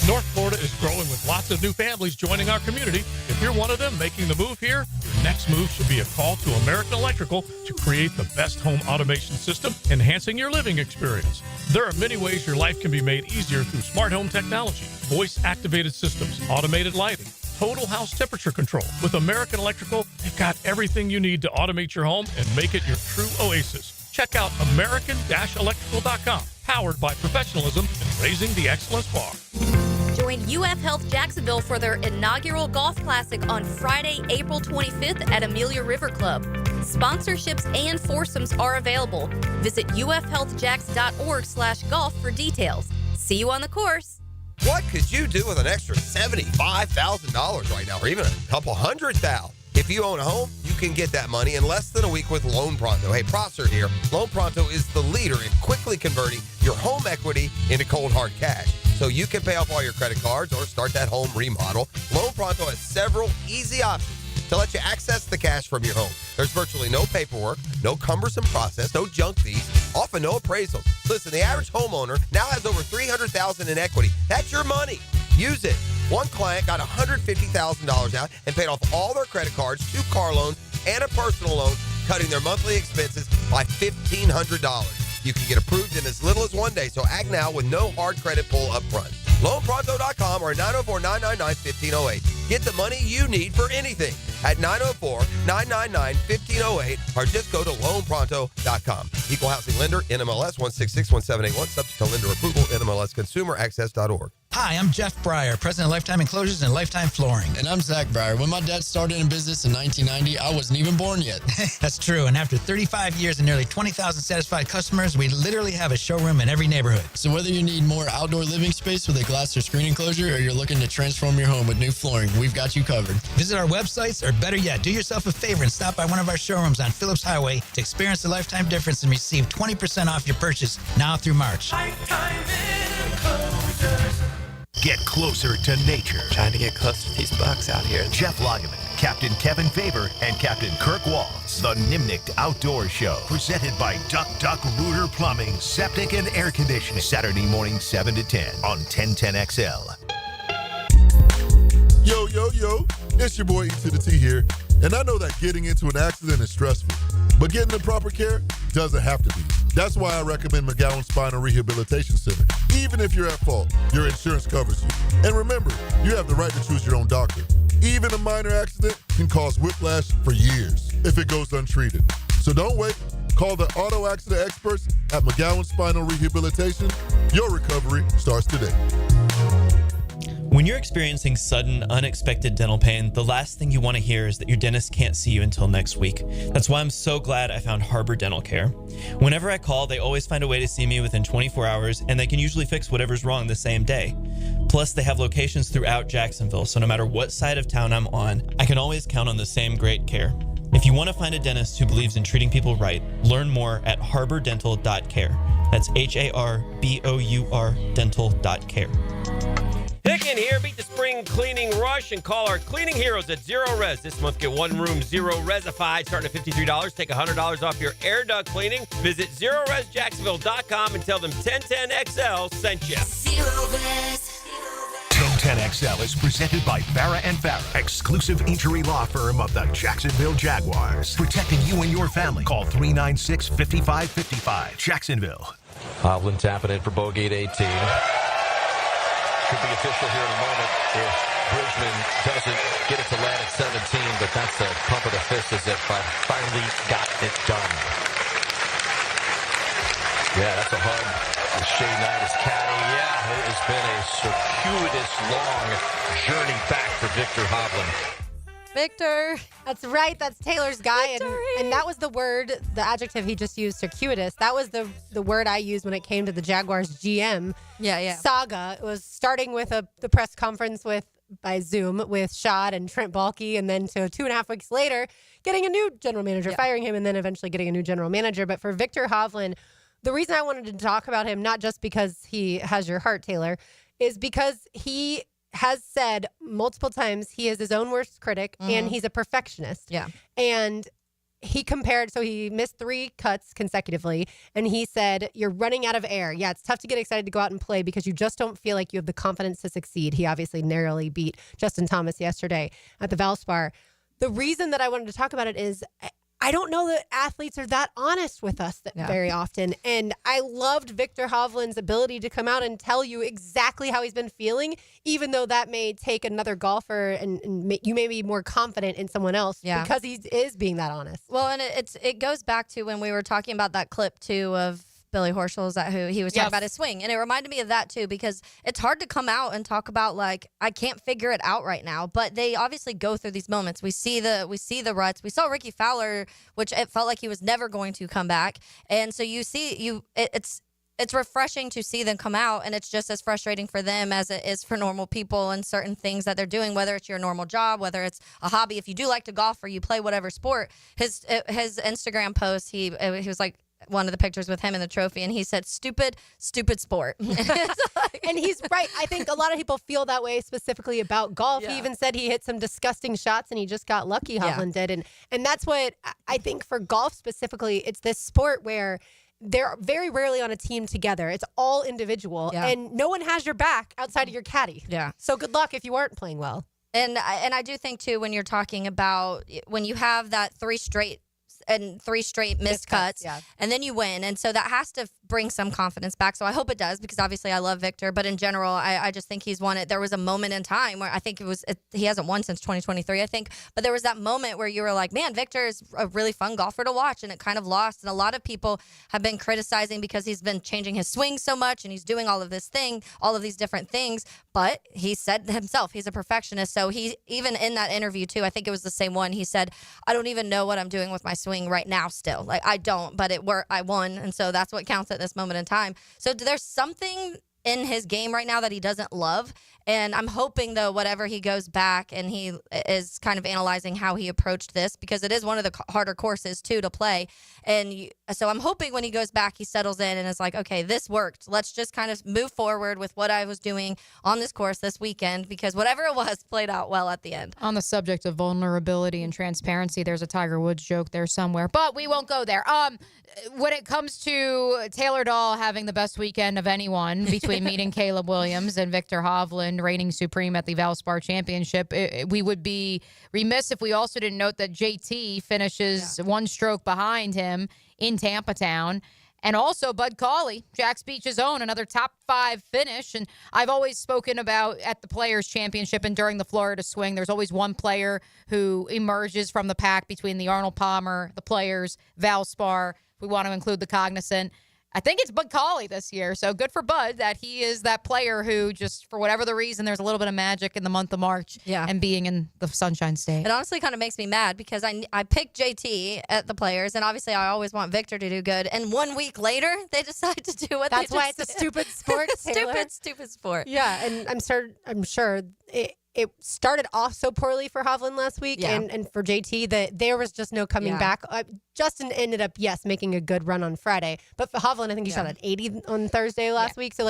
North Florida is growing with lots of new families joining our community. If you're one of them making the move here, your next move should be a call to American Electrical to create the best home automation system, enhancing your living experience. There are many ways your life can be made easier through smart home technology, voice-activated systems, automated lighting, total house temperature control. With American Electrical, they've got everything you need to automate your home and make it your true oasis. Check out American-Electrical.com, powered by professionalism and raising the excellence bar. Join UF Health Jacksonville for their inaugural Golf Classic on Friday, April 25th at Amelia River Club. Sponsorships and foursomes are available. Visit ufhealthjacks.org/golf for details. See you on the course. What could you do with an extra $75,000 right now, or even a couple $100,000? If you own a home, you can get that money in less than a week with Loan Pronto. Hey, Prosser here. Loan Pronto is the leader in quickly converting your home equity into cold hard cash, so you can pay off all your credit cards or start that home remodel. Loan Pronto has several easy options to let you access the cash from your home. There's virtually no paperwork, no cumbersome process, no junk fees, often no appraisals. Listen, the average homeowner now has over $300,000 in equity. That's your money. Use it. One client got $150,000 out and paid off all their credit cards, 2 car loans, and a personal loan, cutting their monthly expenses by $1,500. You can get approved in as little as 1 day, so act now with no hard credit pull up front. LoanPronto.com or 904-999-1508. Get the money you need for anything at 904-999-1508 or just go to LoanPronto.com. Equal housing lender, NMLS 1661781, subject to lender approval, NMLSconsumeraccess.org. Hi, I'm Jeff Breyer, president of Lifetime Enclosures and Lifetime Flooring. And I'm Zach Breyer. When my dad started in business in 1990, I wasn't even born yet. That's true. And after 35 years and nearly 20,000 satisfied customers, we literally have a showroom in every neighborhood. So whether you need more outdoor living space with a glass or screen enclosure, or you're looking to transform your home with new flooring, we've got you covered. Visit our websites, or better yet, do yourself a favor and stop by one of our showrooms on Phillips Highway to experience the Lifetime difference and receive 20% off your purchase now through March. Lifetime Enclosures. Get closer to nature. Trying to get close to these bucks out here. Jeff Lageman, Captain Kevin Faber, and Captain Kirk Walls. The Nimnicht Outdoor Show. Presented by Duck Duck Rooter Plumbing, Septic, and Air Conditioning. Saturday morning, 7 to 10 on 1010XL. Yo, it's your boy E to the T here, and I know that getting into an accident is stressful, But getting the proper care doesn't have to be. That's why I recommend McGowan Spinal Rehabilitation Center. Even if you're at fault, your insurance covers you. And remember, you have the right to choose your own doctor. Even a minor accident can cause whiplash for years if it goes untreated. So don't wait. Call the auto accident experts at McGowan Spinal Rehabilitation. Your recovery starts today. When you're experiencing sudden, unexpected dental pain, the last thing you want to hear is that your dentist can't see you until next week. That's why I'm so glad I found Harbor Dental Care. Whenever I call, they always find a way to see me within 24 hours, and they can usually fix whatever's wrong the same day. Plus, they have locations throughout Jacksonville, so no matter what side of town I'm on, I can always count on the same great care. If you want to find a dentist who believes in treating people right, learn more at harbordental.care. That's HARBOUR dental.care. Pick in here, beat the spring cleaning rush, and call our cleaning heroes at Zero Res. This month, get one room Zero Resified, starting at $53. Take $100 off your air duct cleaning. Visit ZeroResJacksonville.com and tell them 1010XL sent you. Zero Res. 1010XL is presented by Farah & Farah, exclusive injury law firm of the Jacksonville Jaguars. Protecting you and your family. Call 396-5555. Jacksonville. Hovland tapping in for Bogate 18. Could be official here in a moment if Bridgman doesn't get it to land at 17, but that's a pump of the fist as if I finally got it done. Yeah, that's a hug with Shea Knight as caddy. Yeah, it has been a circuitous, long journey back for Victor Hovland. Victor. That's right. That's Taylor's guy. And that was the word, the adjective he just used, circuitous. That was the word I used when it came to the Jaguars GM saga. It was starting with the press conference by Zoom with Shad and Trent Baalke, and then to 2.5 weeks later, getting a new general manager, firing him, and then eventually getting a new general manager. But for Victor Hovland, the reason I wanted to talk about him, not just because he has your heart, Taylor, is because he has said multiple times he is his own worst critic and he's a perfectionist. Yeah. And he compared, so he missed 3 cuts consecutively, and he said, you're running out of air. Yeah, it's tough to get excited to go out and play because you just don't feel like you have the confidence to succeed. He obviously narrowly beat Justin Thomas yesterday at the Valspar. The reason that I wanted to talk about it is I don't know that athletes are that honest with us very often. And I loved Victor Hovland's ability to come out and tell you exactly how he's been feeling, even though that may take another golfer and you may be more confident in someone else because he is being that honest. Well, and it goes back to when we were talking about that clip, too, of Billy Horschel, is that who he was talking about his swing. And it reminded me of that, too, because it's hard to come out and talk about, like, I can't figure it out right now. But they obviously go through these moments. We see the ruts. We saw Ricky Fowler, which it felt like he was never going to come back. And so it's refreshing to see them come out, and it's just as frustrating for them as it is for normal people and certain things that they're doing, whether it's your normal job, whether it's a hobby. If you do like to golf or you play whatever sport, his Instagram post, he was like, one of the pictures with him in the trophy, and he said, stupid sport. And he's right. I think a lot of people feel that way specifically about golf. He even said he hit some disgusting shots and he just got lucky, Hovland did. And that's what I think for golf specifically, it's this sport where they're very rarely on a team together. It's all individual and no one has your back outside of your caddy. Yeah. So good luck if you aren't playing well. And I do think too, when you're talking about when you have that 3 straight missed cuts, and then you win. And so that has to bring some confidence back. So I hope it does, because obviously I love Victor, but in general, I just think he's won it. There was a moment in time where I think he hasn't won since 2023, I think, but there was that moment where you were like, man, Victor is a really fun golfer to watch, and it kind of lost. And a lot of people have been criticizing because he's been changing his swing so much and he's doing all of these different things, but he said himself, he's a perfectionist. So he, even in that interview too, I think it was the same one, he said, I don't even know what I'm doing with my swing right now still. Like, I don't, but I won. And so that's what counts at this moment in time. So there's something in his game right now that he doesn't love. And I'm hoping, though, whatever he goes back and he is kind of analyzing how he approached this, because it is one of the harder courses, too, to play. And so I'm hoping when he goes back, he settles in and is like, okay, this worked. Let's just kind of move forward with what I was doing on this course this weekend, because whatever it was played out well at the end. On the subject of vulnerability and transparency, there's a Tiger Woods joke there somewhere, but we won't go there. when it comes to Taylor Dahl having the best weekend of anyone between meeting Caleb Williams and Victor Hovland reigning supreme at the Valspar Championship, we would be remiss if we also didn't note that JT finishes one stroke behind him in Tampa Town. And also Bud Cauley, Jack's Beach's own, another top 5 finish. And I've always spoken about at the Players' Championship and during the Florida Swing, there's always one player who emerges from the pack between the Arnold Palmer, the Players, Valspar. We want to include the Cognizant. I think it's Bud Cauley this year. So good for Bud that he is that player who just, for whatever the reason, there's a little bit of magic in the month of March and being in the Sunshine State. It honestly kind of makes me mad because I picked JT at the Players, and obviously I always want Victor to do good. And 1 week later, they decide to do what That's they why just it's a did. stupid sport, Taylor. Stupid sport. Yeah, and I'm sure it started off so poorly for Hovland last week and for JT that there was just no coming back. Justin ended up, making a good run on Friday. But for Hovland, I think he shot at 80 on Thursday last week. So,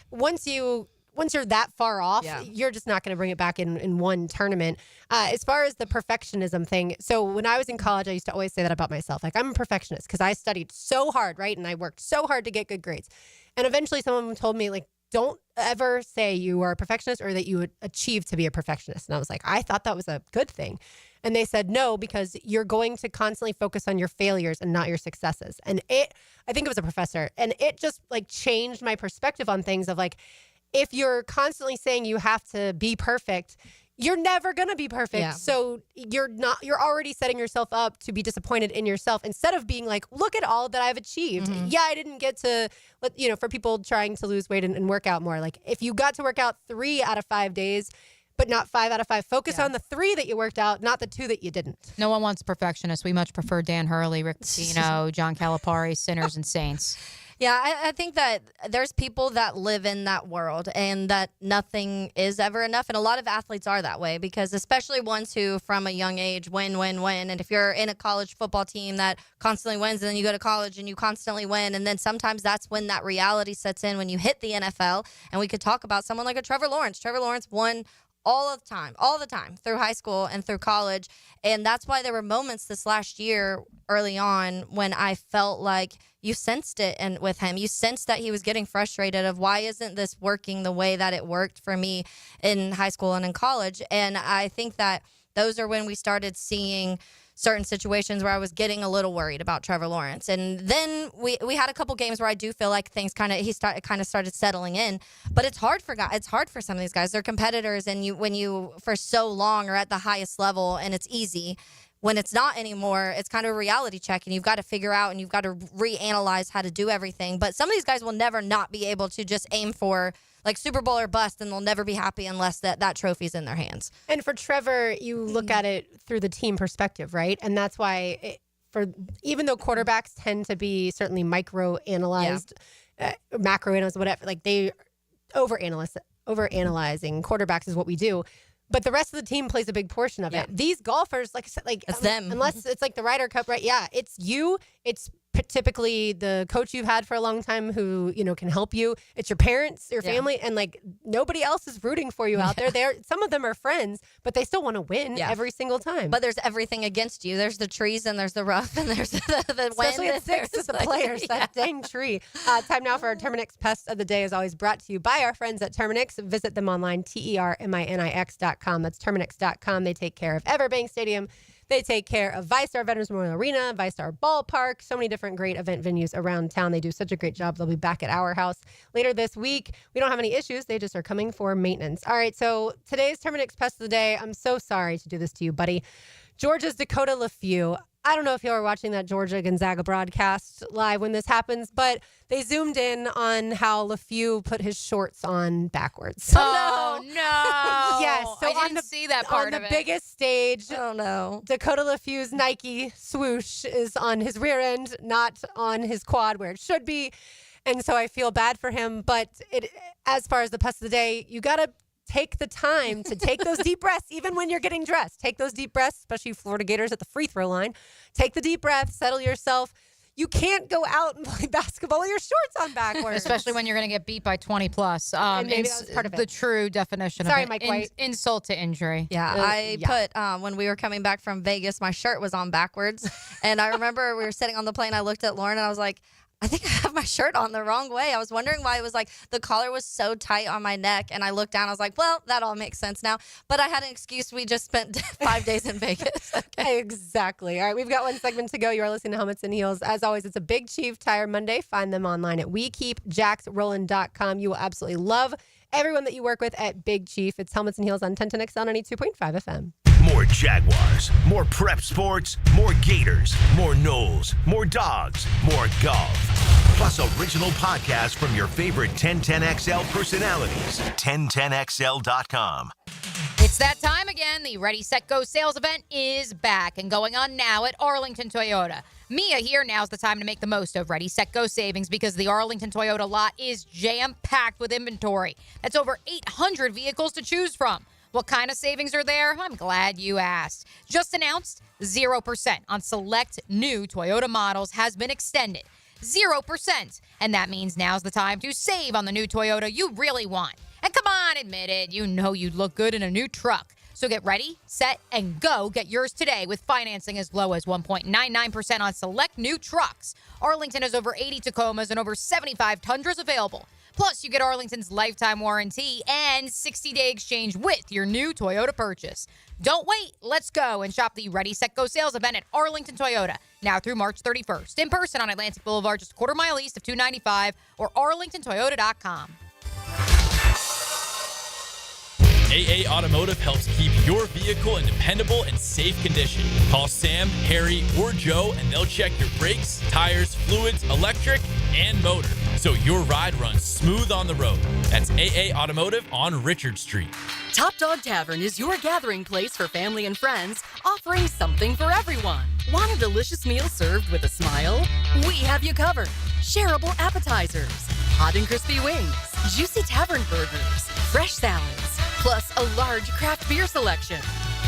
once you're that far off, you're just not going to bring it back in one tournament. As far as the perfectionism thing, so when I was in college, I used to always say that about myself. Like, I'm a perfectionist because I studied so hard, right? And I worked so hard to get good grades. And eventually someone told me, like, don't ever say you are a perfectionist or that you would achieve to be a perfectionist. And I was like, I thought that was a good thing. And they said, no, because you're going to constantly focus on your failures and not your successes. And I think it was a professor, and it just like changed my perspective on things of like, if you're constantly saying you have to be perfect, you're never going to be perfect. Yeah. So you're already setting yourself up to be disappointed in yourself instead of being like, look at all that I've achieved. Mm-hmm. Yeah, I didn't get to, for people trying to lose weight and work out more. Like if you got to work out 3 out of 5 days, but not 5 out of 5, focus on the 3 that you worked out, not the 2 that you didn't. No one wants perfectionists. We much prefer Dan Hurley, Rick Pitino, John Calipari, Sinners and Saints. Yeah, I think that there's people that live in that world and that nothing is ever enough. And a lot of athletes are that way because especially ones who from a young age win. And if you're in a college football team that constantly wins and then you go to college and you constantly win. And then sometimes that's when that reality sets in when you hit the NFL. And we could talk about someone like a Trevor Lawrence. Trevor Lawrence won all the time through high school and through college. And that's why there were moments this last year early on when I felt like you sensed it and with him. You sensed that he was getting frustrated of why isn't this working the way that it worked for me in high school and in college. And I think that those are when we started seeing certain situations where I was getting a little worried about Trevor Lawrence. And then we had a couple games where I do feel like things kind of started settling in. But it's hard for guys. It's hard for some of these guys. They're competitors, and when you for so long are at the highest level, and it's easy. When it's not anymore, it's kind of a reality check, and you've got to figure out and you've got to reanalyze how to do everything. But some of these guys will never not be able to just aim for like Super Bowl or bust, and they'll never be happy unless that trophy's in their hands. And for Trevor, you look at it through the team perspective, right? And that's why even though quarterbacks tend to be certainly micro-analyzed, macro-analyzed, whatever, like they overanalyzing quarterbacks is what we do. But the rest of the team plays a big portion of it. These golfers, like I said, it's them. Unless it's like the Ryder Cup, right? Yeah, it's you. It's typically the coach you've had for a long time who, can help you. It's your parents, your family, and like nobody else is rooting for you out there. Some of them are friends, but they still want to win every single time. But there's everything against you. There's the trees and there's the rough and there's the Especially wind. at 6 is the players, that dang tree. Time now for our Terminix Pest of the Day is always brought to you by our friends at Terminix. Visit them online, terminix.com. That's terminix.com. They take care of Everbank Stadium. They take care of ViStar Veterans Memorial Arena, ViStar Ballpark, so many different great event venues around town. They do such a great job. They'll be back at our house later this week. We don't have any issues. They just are coming for maintenance. All right, so today's Terminix Pest of the Day. I'm so sorry to do this to you, buddy. Georgia's Dakota LeFew. I don't know if you were watching that Georgia-Gonzaga broadcast live when this happens, but they zoomed in on how LeFew put his shorts on backwards. Oh, no. Yes. So I didn't see that part of it. On the biggest stage, Dakota LeFew's Nike swoosh is on his rear end, not on his quad where it should be. And so I feel bad for him. But as far as the Pest of the Day, you got to take the time to take those deep breaths, even when you're getting dressed. Take those deep breaths, especially Florida Gators at the free throw line. Take the deep breath, settle yourself. you can't go out and play basketball with your shorts on backwards. Especially when you're going to get beat by 20 plus. And maybe that was part of it. The true definition Sorry, of Mike White. insult to injury. Yeah, I put, when we were coming back from Vegas, my shirt was on backwards. And I remember we were sitting on the plane. I looked at Lauren and I was like, I think I have my shirt on the wrong way. I was wondering why it was like the collar was so tight on my neck. And I looked down. I was like, well, that all makes sense now. But I had an excuse. We just spent 5 days in Vegas. Okay. Exactly. All right. We've got one segment to go. You are listening to Helmets and Heels. As always, it's a Big Chief Tire Monday. Find them online at wekeepjacksrollin.com. You will absolutely love everyone that you work with at Big Chief. It's Helmets and Heels on 1010XL 92.5 FM. More Jaguars, more prep sports, more Gators, more Knowles, more dogs, more golf. Plus original podcasts from your favorite 1010XL personalities. 1010XL.com. It's that time again. The Ready, Set, Go sales event is back and going on now at Arlington Toyota. Mia here. Now's the time to make the most of Ready, Set, Go savings because the Arlington Toyota lot is jam-packed with inventory. That's over 800 vehicles to choose from. What kind of savings are there? I'm glad you asked. Just announced, 0% on select new Toyota models has been extended. 0%. And that means now's the time to save on the new Toyota you really want. And come on, admit it. You know you'd look good in a new truck. So get ready, set, and go. Get yours today with financing as low as 1.99% on select new trucks. Arlington has over 80 Tacomas and over 75 Tundras available. Plus, you get Arlington's lifetime warranty and 60-day exchange with your new Toyota purchase. Don't wait. Let's go and shop the Ready, Set, Go sales event at Arlington Toyota now through March 31st. In person on Atlantic Boulevard, just a quarter mile east of 295 or arlingtontoyota.com. AA Automotive helps keep your vehicle in dependable and safe condition. Call Sam, Harry, or Joe, and they'll check your brakes, tires, fluids, electric, and motor, so your ride runs smooth on the road. That's AA Automotive on Richard Street. Top Dog Tavern is your gathering place for family and friends, offering something for everyone. Want a delicious meal served with a smile? We have you covered. Shareable appetizers, hot and crispy wings, juicy tavern burgers, fresh salads, plus a large craft beer selection.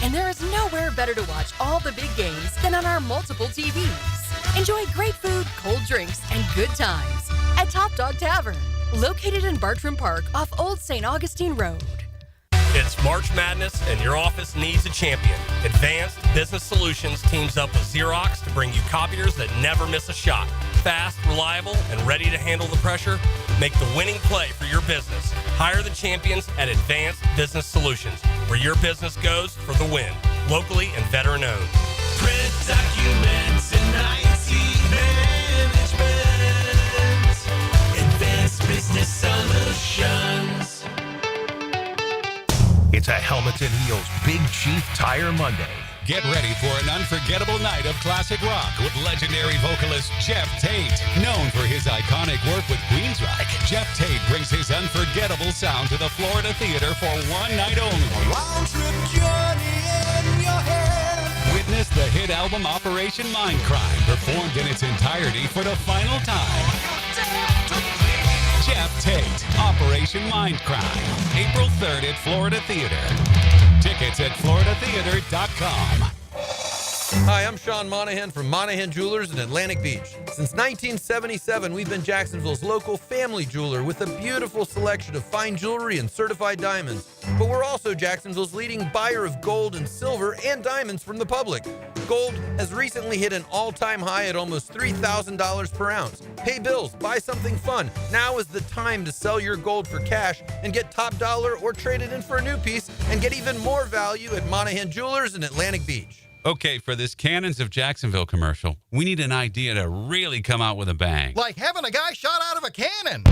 And there is nowhere better to watch all the big games than on our multiple TVs. Enjoy great food, cold drinks, and good times at Top Dog Tavern, located in Bartram Park off Old St. Augustine Road. It's March Madness, and your office needs a champion. Advanced Business Solutions teams up with Xerox to bring you copiers that never miss a shot. Fast, reliable, and ready to handle the pressure. Make the winning play for your business. Hire the champions at Advanced Business Solutions, where your business goes for the win. Locally and veteran-owned. Print documents and IT management. Advanced Business Solutions. It's a Helmets and Heels Big Chief Tire Monday. Get ready for an unforgettable night of classic rock with legendary vocalist Jeff Tate. Known for his iconic work with Queensryche, Jeff Tate brings his unforgettable sound to the Florida Theater for one night only. Round-trip journey in your head. Witness the hit album Operation Mindcrime, performed in its entirety for the final time. Jeff Tate, Operation Mindcrime, April 3rd at Florida Theater. Tickets at floridatheater.com. Hi, I'm Sean Monahan from Monahan Jewelers in Atlantic Beach. Since 1977, we've been Jacksonville's local family jeweler with a beautiful selection of fine jewelry and certified diamonds. But we're also Jacksonville's leading buyer of gold and silver and diamonds from the public. Gold has recently hit an all-time high at almost $3,000 per ounce. Pay bills, buy something fun. Now is the time to sell your gold for cash and get top dollar or trade it in for a new piece and get even more value at Monahan Jewelers in Atlantic Beach. Okay, for this Cannons of Jacksonville commercial, we need an idea to really come out with a bang. Like having a guy shot out of a cannon.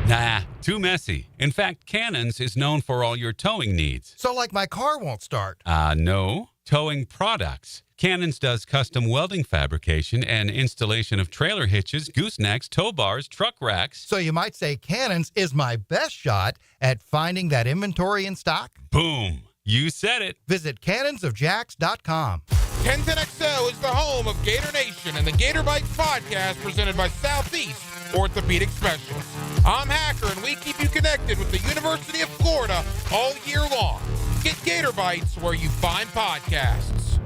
Nah, too messy. In fact, Cannons is known for all your towing needs. So like my car won't start. No. Towing products. Cannons does custom welding fabrication and installation of trailer hitches, goosenecks, tow bars, truck racks. So you might say Cannons is my best shot at finding that inventory in stock? Boom. You said it. Visit cannonsofjacks.com. 1010XL is the home of Gator Nation and the Gator Bites podcast presented by Southeast Orthopedic Specialists. I'm Hacker, and we keep you connected with the University of Florida all year long. Get Gator Bites where you find podcasts.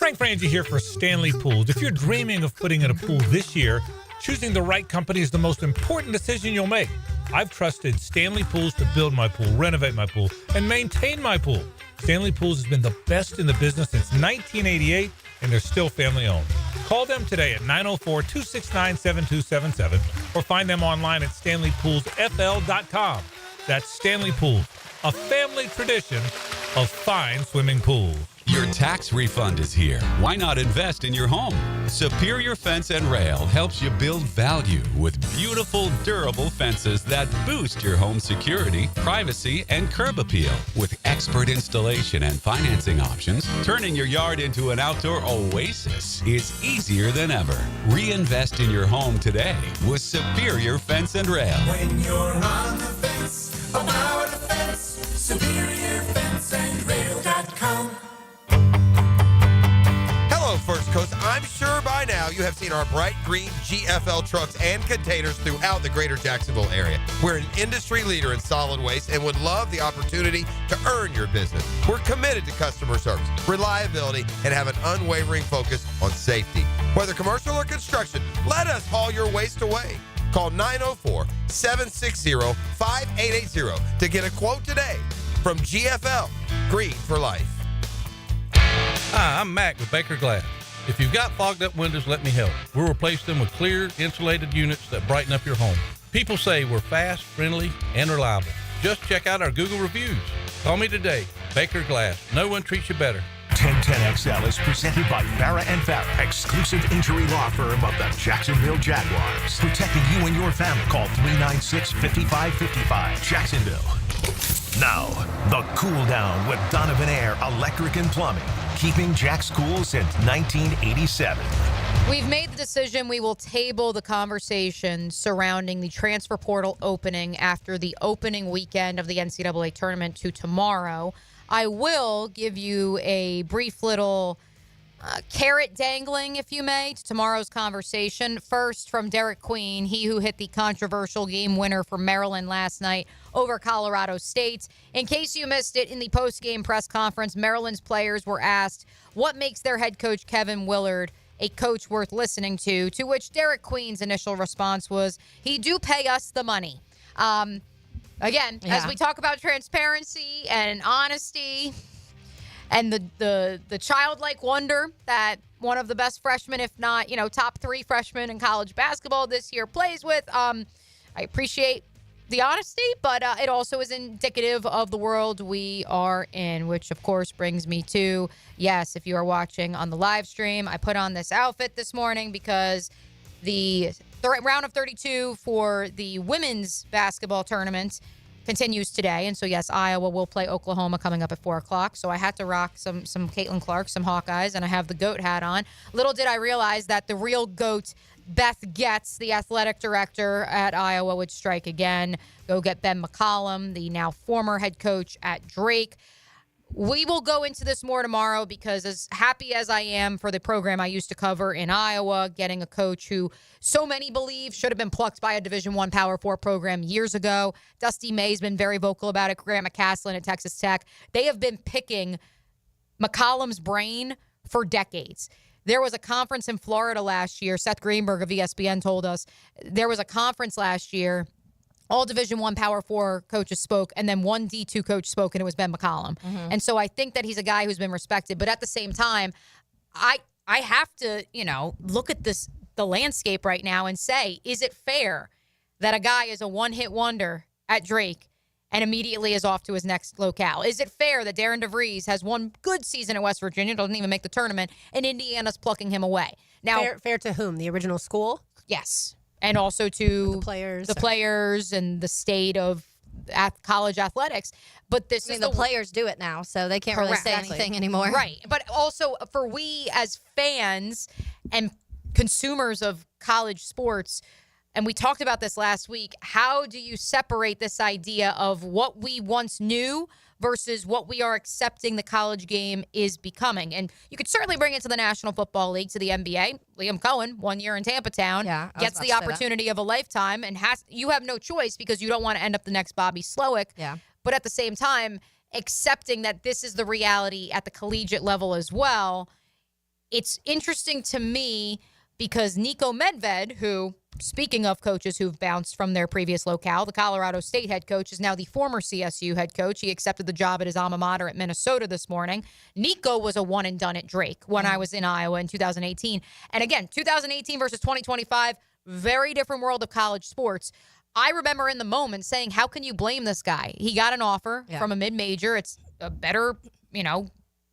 Frank Frangie here for Stanley Pools. If you're dreaming of putting in a pool this year, choosing the right company is the most important decision you'll make. I've trusted Stanley Pools to build my pool, renovate my pool, and maintain my pool. Stanley Pools has been the best in the business since 1988, and they're still family-owned. Call them today at 904-269-7277 or find them online at stanleypoolsfl.com. That's Stanley Pools, a family tradition of fine swimming pools. Your tax refund is here. Why not invest in your home? Superior Fence and Rail helps you build value with beautiful, durable fences that boost your home security, privacy, and curb appeal. With expert installation and financing options, turning your yard into an outdoor oasis is easier than ever. Reinvest in your home today with Superior Fence and Rail. When you're on the fence, about the fence, SuperiorFenceandRail.com. Hello, First Coast. I'm sure by now you have seen our bright green GFL trucks and containers throughout the greater Jacksonville area. We're an industry leader in solid waste and would love the opportunity to earn your business. We're committed to customer service, reliability, and have an unwavering focus on safety. Whether commercial or construction, let us haul your waste away. Call 904-760-5880 to get a quote today from GFL, Green for Life. Hi, I'm Mac with Baker Glass. If you've got fogged up windows, let me help. We'll replace them with clear, insulated units that brighten up your home. People say we're fast, friendly, and reliable. Just check out our Google reviews. Call me today. Baker Glass. No one treats you better. 1010XL is presented by Farrah & Farrah, exclusive injury law firm of the Jacksonville Jaguars. Protecting you and your family. Call 396-5555. Jacksonville. Now, the cool down with Donovan Air Electric and Plumbing. Keeping Jack's cool since 1987. We've made the decision we will table the conversation surrounding the transfer portal opening after the opening weekend of the NCAA tournament to tomorrow. I will give you a brief little carrot dangling, if you may, to tomorrow's conversation. First, from Derek Queen, he who hit the controversial game winner for Maryland last night over Colorado State. In case you missed it, in the post-game press conference, Maryland's players were asked what makes their head coach Kevin Willard a coach worth listening to which Derek Queen's initial response was, he do pay us the money. Again, as we talk about transparency and honesty and the childlike wonder that one of the best freshmen, if not, top 3 freshmen in college basketball this year plays with, I appreciate the honesty, but it also is indicative of the world we are in, which, of course, brings me to, yes, if you are watching on the live stream, I put on this outfit this morning because the round of 32 for the women's basketball tournament continues today. And so, yes, Iowa will play Oklahoma coming up at 4 o'clock. So I had to rock some Caitlin Clark, some Hawkeyes, and I have the GOAT hat on. Little did I realize that the real GOAT, Beth Getz, the athletic director at Iowa, would strike again. Go get Ben McCollum, the now former head coach at Drake. We will go into this more tomorrow because as happy as I am for the program I used to cover in Iowa, getting a coach who so many believe should have been plucked by a Division I Power 4 program years ago. Dusty May's been very vocal about it. Grant McCaslin at Texas Tech. They have been picking McCollum's brain for decades. There was a conference in Florida last year. Seth Greenberg of ESPN told us there was a conference last year. All Division I Power 4 coaches spoke, and then one D2 coach spoke, and it was Ben McCollum. Mm-hmm. And so I think that he's a guy who's been respected. But at the same time, I have to, look at the landscape right now and say, is it fair that a guy is a one-hit wonder at Drake and immediately is off to his next locale? Is it fair that Darren DeVries has one good season at West Virginia, doesn't even make the tournament, and Indiana's plucking him away? Now, fair to whom? The original school? Yes. And also to the players and the state of college athletics. But the players do it now, so they can't really say anything anymore. Right. But also for we as fans and consumers of college sports, and we talked about this last week, how do you separate this idea of what we once knew versus what we are accepting the college game is becoming? And you could certainly bring it to the National Football League, to the NBA. Liam Cohen, 1 year in Tampa Town, gets the opportunity of a lifetime, and you have no choice because you don't want to end up the next Bobby Slowick. Yeah. But at the same time, accepting that this is the reality at the collegiate level as well, it's interesting to me because Nico Medved, who, speaking of coaches who've bounced from their previous locale, the Colorado State head coach is now the former CSU head coach. He accepted the job at his alma mater at Minnesota this morning. Nico was a one and done at Drake when I was in Iowa in 2018. And again, 2018 versus 2025, very different world of college sports. I remember in the moment saying, how can you blame this guy? He got an offer from a mid-major. It's a better,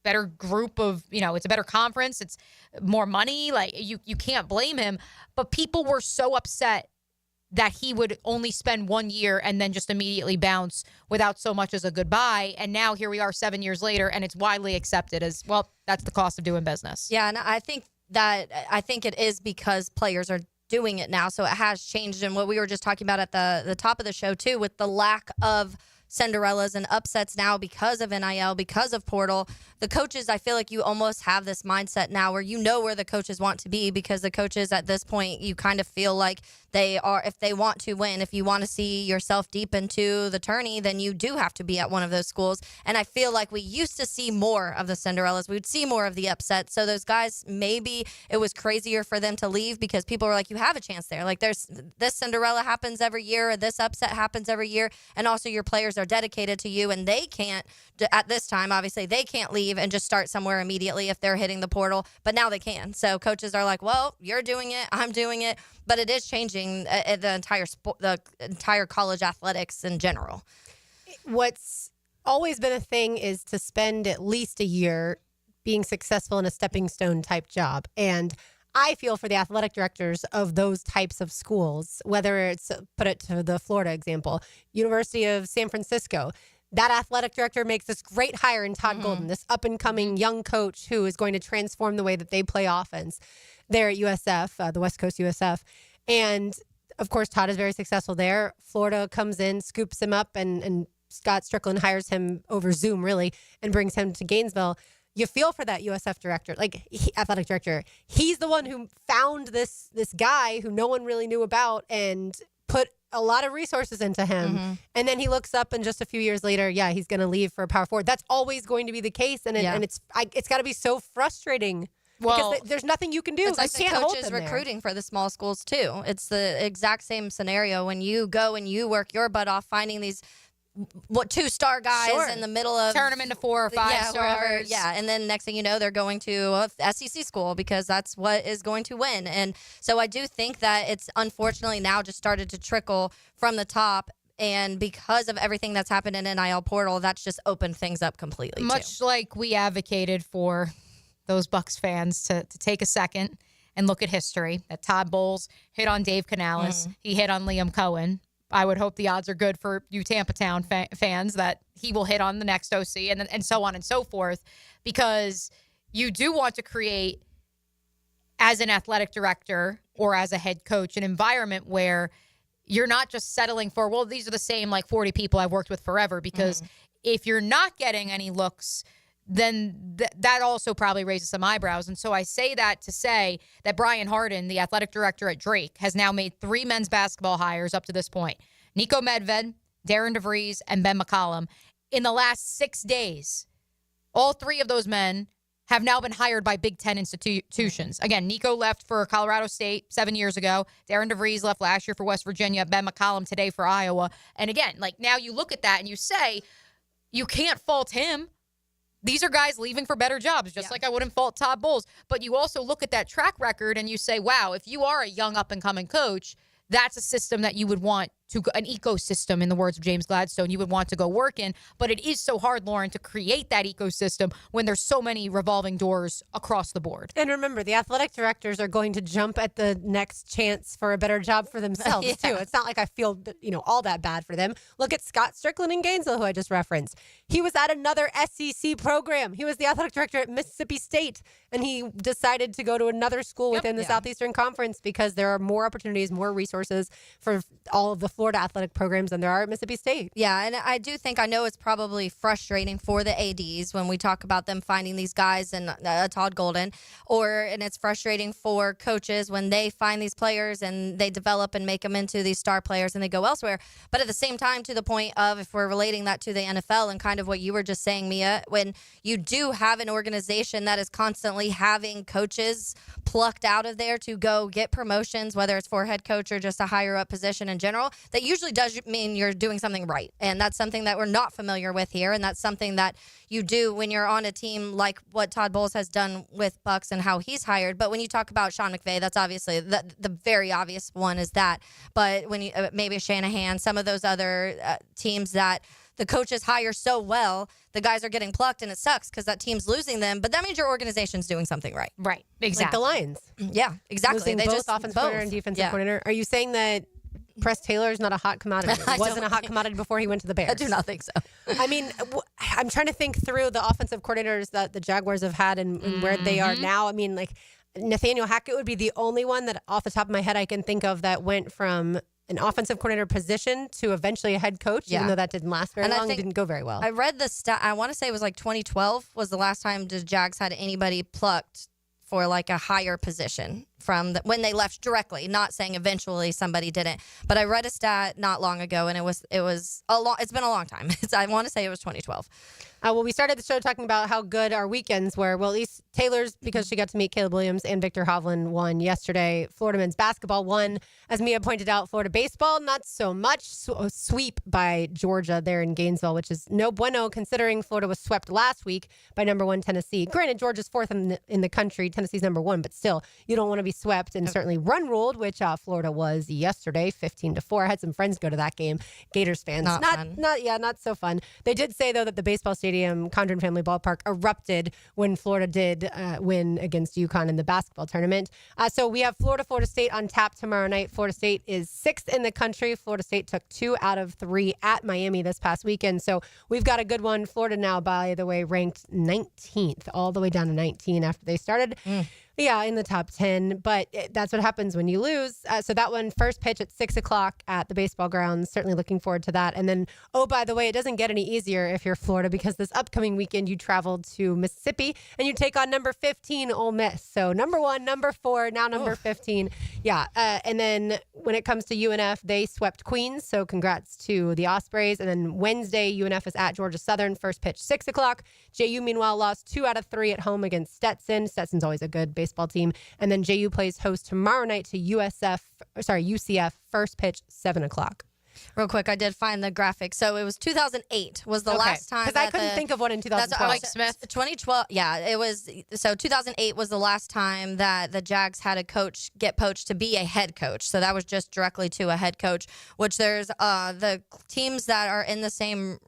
better group of, it's a better conference. It's more money. Like, you can't blame him. But people were so upset that he would only spend 1 year and then just immediately bounce without so much as a goodbye. And now here we are 7 years later, and it's widely accepted as, well, that's the cost of doing business. Yeah, and I think it is because players are doing it now. So it has changed. And what we were just talking about at the top of the show, too, with the lack of Cinderellas and upsets now because of NIL, because of portal. The coaches, I feel like you almost have this mindset now where you know where the coaches want to be, because the coaches at this point, you kind of feel like they are, if they want to win, if you want to see yourself deep into the tourney, then you do have to be at one of those schools. And I feel like we used to see more of the Cinderellas. We would see more of the upsets. So those guys, maybe it was crazier for them to leave because people were like, you have a chance there. Like, there's this Cinderella happens every year, or this upset happens every year. And also your players are dedicated to you, and they can't, at this time, obviously, they can't leave and just start somewhere immediately if they're hitting the portal. But now they can. So coaches are like, well, you're doing it, I'm doing it. But it is changing the entire college athletics in general. What's always been a thing is to spend at least a year being successful in a stepping stone type job. And I feel for the athletic directors of those types of schools, whether it's, put it to the Florida example, University of San Francisco. That athletic director makes this great hire in Todd Golden, this up-and-coming young coach who is going to transform the way that they play offense there at USF, the West Coast USF. And, of course, Todd is very successful there. Florida comes in, scoops him up, and Scott Strickland hires him over Zoom, really, and brings him to Gainesville. You feel for that USF director, athletic director. He's the one who found this guy who no one really knew about and put a lot of resources into him. And then he looks up, and just a few years later, he's going to leave for a power forward. That's always going to be the case. And it's got to be so frustrating. Well, because there's nothing you can do. It's like you the can't coaches recruiting for the small schools too. It's the exact same scenario when you go and you work your butt off finding these 2-star guys in the middle of, turn them into 4 or 5 stars. And then next thing you know, they're going to a SEC school because that's what is going to win. And so I do think that it's unfortunately now just started to trickle from the top. And because of everything that's happened in NIL portal, that's just opened things up completely. Much like we advocated for those Bucs fans to take a second and look at history. That Todd Bowles hit on Dave Canales. He hit on Liam Cohen. I would hope the odds are good for you Tampa Town fans that he will hit on the next OC and so on and so forth, because you do want to create, as an athletic director or as a head coach, an environment where you're not just settling for, well, these are the same 40 people I've worked with forever, because if you're not getting any looks, then that also probably raises some eyebrows. And so I say that to say that Brian Harden, the athletic director at Drake, has now made 3 men's basketball hires up to this point. Nico Medved, Darren DeVries, and Ben McCollum. In the last 6 days, all 3 of those men have now been hired by Big Ten institutions. Again, Nico left for Colorado State 7 years ago. Darren DeVries left last year for West Virginia. Ben McCollum today for Iowa. And again, now you look at that and you say, you can't fault him. These are guys leaving for better jobs, just like I wouldn't fault Todd Bowles. But you also look at that track record and you say, wow, if you are a young up-and-coming coach, that's a system that you would want to, an ecosystem, in the words of James Gladstone, you would want to go work in. But it is so hard, Lauren, to create that ecosystem when there's so many revolving doors across the board. And remember, the athletic directors are going to jump at the next chance for a better job for themselves, too. It's not like I feel, all that bad for them. Look at Scott Strickland in Gainesville, who I just referenced. He was at another SEC program. He was the athletic director at Mississippi State, and he decided to go to another school within the Southeastern Conference because there are more opportunities, more resources for all of the Florida athletic programs than there are at Mississippi State. Yeah, and I do think, I know it's probably frustrating for the ADs when we talk about them finding these guys and Todd Golden, and it's frustrating for coaches when they find these players and they develop and make them into these star players and they go elsewhere. But at the same time, to the point of, if we're relating that to the NFL and kind of what you were just saying, Mia, when you do have an organization that is constantly having coaches plucked out of there to go get promotions, whether it's for head coach or just a higher up position in general, that usually does mean you're doing something right. And that's something that we're not familiar with here. And that's something that you do when you're on a team like what Todd Bowles has done with Bucks and how he's hired. But when you talk about Sean McVay, that's obviously the very obvious one is that. But when you maybe Shanahan, some of those other teams that the coaches hire so well, the guys are getting plucked, and it sucks because that team's losing them. But that means your organization's doing something right. Right. Exactly. Like the Lions. Yeah, exactly. Losing They both just offensive coordinator and defensive coordinator. Are you saying that Press Taylor is not a hot commodity? Wasn't a hot commodity before he went to the Bears. I do not think so. I mean, I'm trying to think through the offensive coordinators that the Jaguars have had and where they are now. I mean, like Nathaniel Hackett would be the only one that off the top of my head I can think of that went from an offensive coordinator position to eventually a head coach, even though that didn't last very long. It didn't go very well. I read the stat. I want to say it was like 2012 was the last time the Jags had anybody plucked for like a higher position from when they left directly. Not saying eventually somebody didn't, but I read a stat not long ago, and it's been a long time. I want to say it was 2012. Well, we started the show talking about how good our weekends were. Well, at least Taylor's, because she got to meet Caleb Williams and Victor Hovland, won yesterday. Florida men's basketball won. As Mia pointed out, Florida baseball, not so much. A sweep by Georgia there in Gainesville, which is no bueno considering Florida was swept last week by number 1 Tennessee. Granted, Georgia's fourth in the country. Tennessee's number 1, but still, you don't want to be swept and certainly run ruled, which Florida was yesterday, 15-4. I had some friends go to that game. Gators fans, not so fun. They did say though that the baseball stadium, Condren Family Ballpark, erupted when Florida did win against UConn in the basketball tournament. So we have Florida State on tap tomorrow night. Florida State is 6th in the country. Florida State took 2 out of 3 at Miami this past weekend. So we've got a good one. Florida now, by the way, ranked 19th, all the way down to 19 after they started. Yeah, in the top 10, but that's what happens when you lose. So that one, first pitch at 6 o'clock at the baseball grounds. Certainly looking forward to that. And then, oh, by the way, it doesn't get any easier if you're Florida, because this upcoming weekend you travel to Mississippi and you take on number 15 Ole Miss. So number 1, number 4, now number 15. Yeah, and then when it comes to UNF, they swept Queens. So congrats to the Ospreys. And then Wednesday, UNF is at Georgia Southern. First pitch 6 o'clock. JU meanwhile lost 2 out of 3 at home against Stetson. Stetson's always a good baseball team. And then JU plays host tomorrow night to UCF. First pitch 7 o'clock. Real quick, I did find the graphic. So it was 200008 was the last time. Because I couldn't think of one in 2012. Mike Smith. 2012. Yeah, it was. So 2008 was the last time that the Jags had a coach get poached to be a head coach. So that was just directly to a head coach, which there's the teams that are in the same,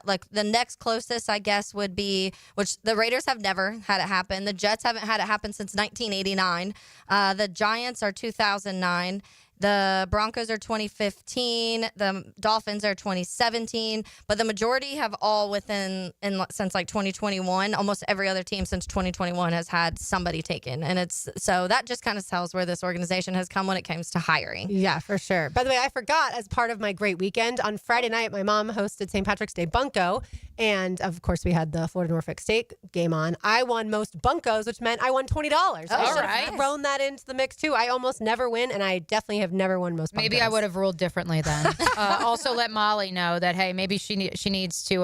like the next closest, I guess, would be, which the Raiders have never had it happen. The Jets haven't had it happen since 1989. The Giants are 2009. The Broncos are 2015. The Dolphins are 2017. But the majority have all since like 2021. Almost every other team since 2021 has had somebody taken. And so that just kind of tells where this organization has come when it comes to hiring. Yeah, for sure. By the way, I forgot, as part of my great weekend, on Friday night, my mom hosted St. Patrick's Day Bunko. And of course, we had the Florida Norfolk State game on. I won most bunkos, which meant I won $20. I should have thrown that into the mix too. I almost never win, and I definitely have never won most bunkos. Maybe I would have ruled differently then. Also, let Molly know that, hey, maybe she needs to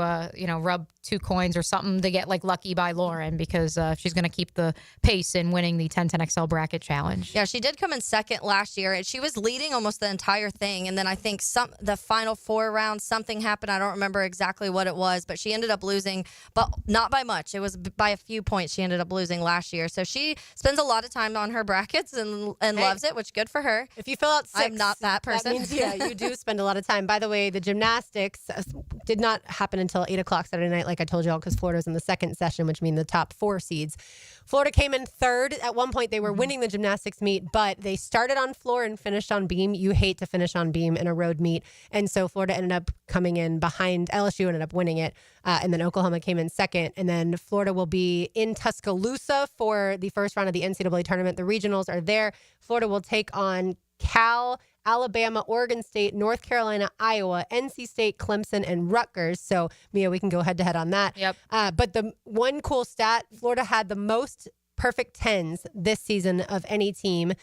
rub 2 coins or something to get like lucky by Lauren, because she's going to keep the pace in winning the 10-10 XL bracket challenge. Yeah, she did come in second last year, and she was leading almost the entire thing. And then I think the final 4 rounds, something happened. I don't remember exactly what it was, but she ended up losing, but not by much. It was by a few points she ended up losing last year. So she spends a lot of time on her brackets and loves it, which good for her. If you fill out 6, I'm not that person. That means, you do spend a lot of time. By the way, the gymnastics did not happen until 8 o'clock Saturday night, like I told you all, because Florida's in the second session, which means the top 4 seeds. Florida came in 3rd. At one point, they were winning the gymnastics meet, but they started on floor and finished on beam. You hate to finish on beam in a road meet. And so Florida ended up coming in behind. LSU ended up winning it. And then Oklahoma came in second. And then Florida will be in Tuscaloosa for the first round of the NCAA tournament. The regionals are there. Florida will take on Cal Alabama, Oregon State, North Carolina, Iowa, NC State, Clemson, and Rutgers. So, Mia, we can go head-to-head on that. Yep. But the one cool stat, Florida had the most perfect 10s this season of any team.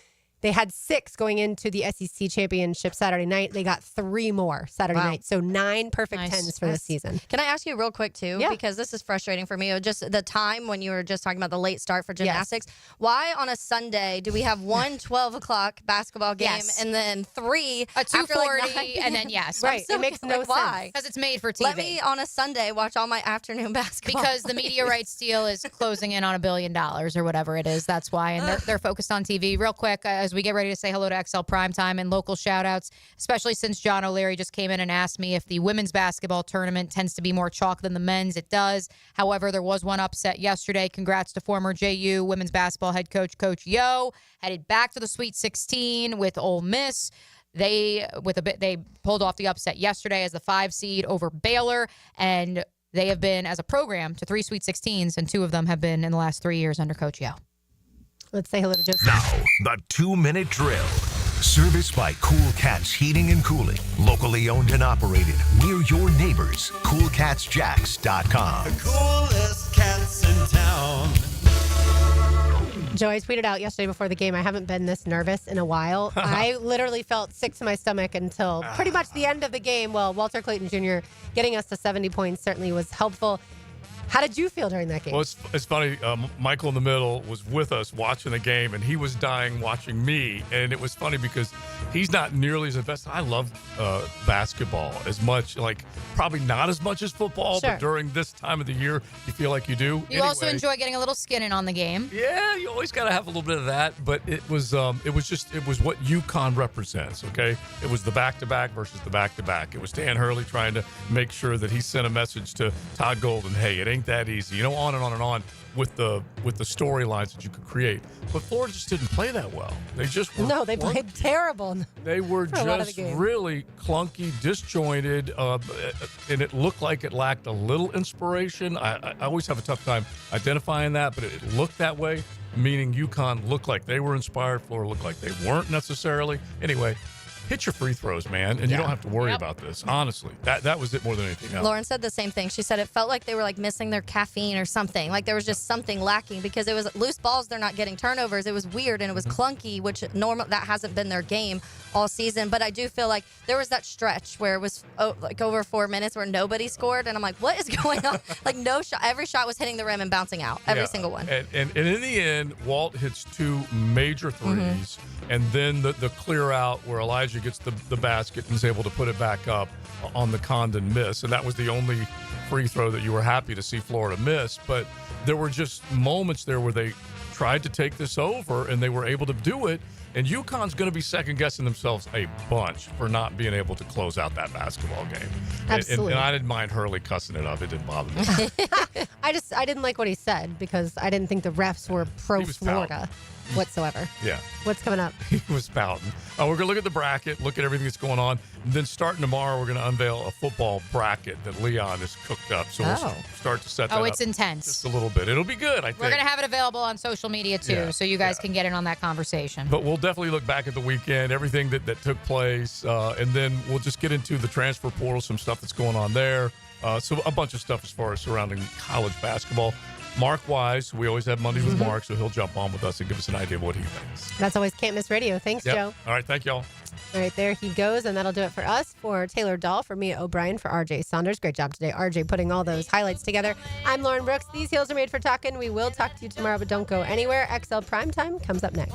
They had 6 going into the SEC championship Saturday night. They got 3 more Saturday night. So 9 perfect 10s for this season. Can I ask you real quick, too? Yeah. Because this is frustrating for me. It was just the time when you were just talking about the late start for gymnastics. Yes. Why on a Sunday do we have one 12 o'clock basketball game and then 3 a 2:40 like and then yes. Right. So it makes no sense. why? Because it's made for TV. Let me on a Sunday watch all my afternoon basketball. Because the media rights deal is closing in on $1 billion or whatever it is. That's why. And they're focused on TV. Real quick, as we get ready to say hello to XL Primetime and local shout-outs, especially since John O'Leary just came in and asked me if the women's basketball tournament tends to be more chalk than the men's. It does. However, there was one upset yesterday. Congrats to former JU women's basketball head coach, Coach Yo, headed back to the Sweet 16 with Ole Miss. They pulled off the upset yesterday as the 5 seed over Baylor, and they have been, as a program, to 3 Sweet 16s, and 2 of them have been in the last 3 years under Coach Yo. Let's say hello to Joseph. Now, the 2-minute drill. Serviced by Cool Cats Heating and Cooling. Locally owned and operated. We're your neighbors. CoolCatsJacks.com. The coolest cats in town. Joe, I tweeted out yesterday before the game, I haven't been this nervous in a while. I literally felt sick to my stomach until pretty much the end of the game. Well, Walter Clayton Jr. getting us to 70 points certainly was helpful. How did you feel during that game? Well, it's funny. Michael in the middle was with us watching the game, and he was dying watching me. And it was funny because he's not nearly as invested. I love basketball as much, probably not as much as football, Sure. but during this time of the year, you feel like you do. You also enjoy getting a little skin in on the game. Yeah, you always got to have a little bit of that, but it was what UConn represents, okay? It was the back-to-back versus the back-to-back. It was Dan Hurley trying to make sure that he sent a message to Todd Golden, hey, it ain't that easy. On and on and on with the storylines that you could create. But Florida just didn't play that well. They just were they played terrible. They were for a lot of the just game. really clunky, disjointed, and it looked like it lacked a little inspiration. I always have a tough time identifying that, but it looked that way, meaning UConn looked like they were inspired. Florida looked like they weren't necessarily. Anyway, hit your free throws, man, and you don't have to worry about this. Honestly, that was it more than anything else. Lauren said the same thing. She said it felt like they were missing their caffeine or something. Like there was just something lacking because it was loose balls. They're not getting turnovers. It was weird and it was clunky, which that hasn't been their game all season. But I do feel like there was that stretch where it was over 4 minutes where nobody scored, and I'm like, what is going on? No shot. Every shot was hitting the rim and bouncing out. Every single one. And in the end, Walt hits 2 major threes, and then the clear out where Elijah gets the basket and is able to put it back up on the Condon miss. And that was the only free throw that you were happy to see Florida miss. But there were just moments there where they tried to take this over, and they were able to do it. And UConn's going to be second-guessing themselves a bunch for not being able to close out that basketball game. Absolutely. And I didn't mind Hurley cussing it up. It didn't bother me. I didn't like what he said because I didn't think the refs were pro-Florida whatsoever. Yeah. What's coming up? He was pouting. We're going to look at the bracket, look at everything that's going on. And then starting tomorrow, we're going to unveil a football bracket that Leon has cooked up. So we'll start to set that up. It's intense. Just a little bit. It'll be good, I think. We're going to have it available on social media, too, so you guys can get in on that conversation. But we'll definitely look back at the weekend, everything that took place, and then we'll just get into the transfer portal, some stuff that's going on there. So a bunch of stuff as far as surrounding college basketball. Mark Wise, we always have Mondays with Mark, so he'll jump on with us and give us an idea of what he thinks. That's always Can't Miss Radio. Thanks, Joe. All right, thank y'all. All right, there he goes, and that'll do it for us. For Taylor Dahl, for Mia O'Brien, for RJ Saunders. Great job today, RJ, putting all those highlights together. I'm Lauren Brooks. These heels are made for talking. We will talk to you tomorrow, but don't go anywhere. XL Primetime comes up next.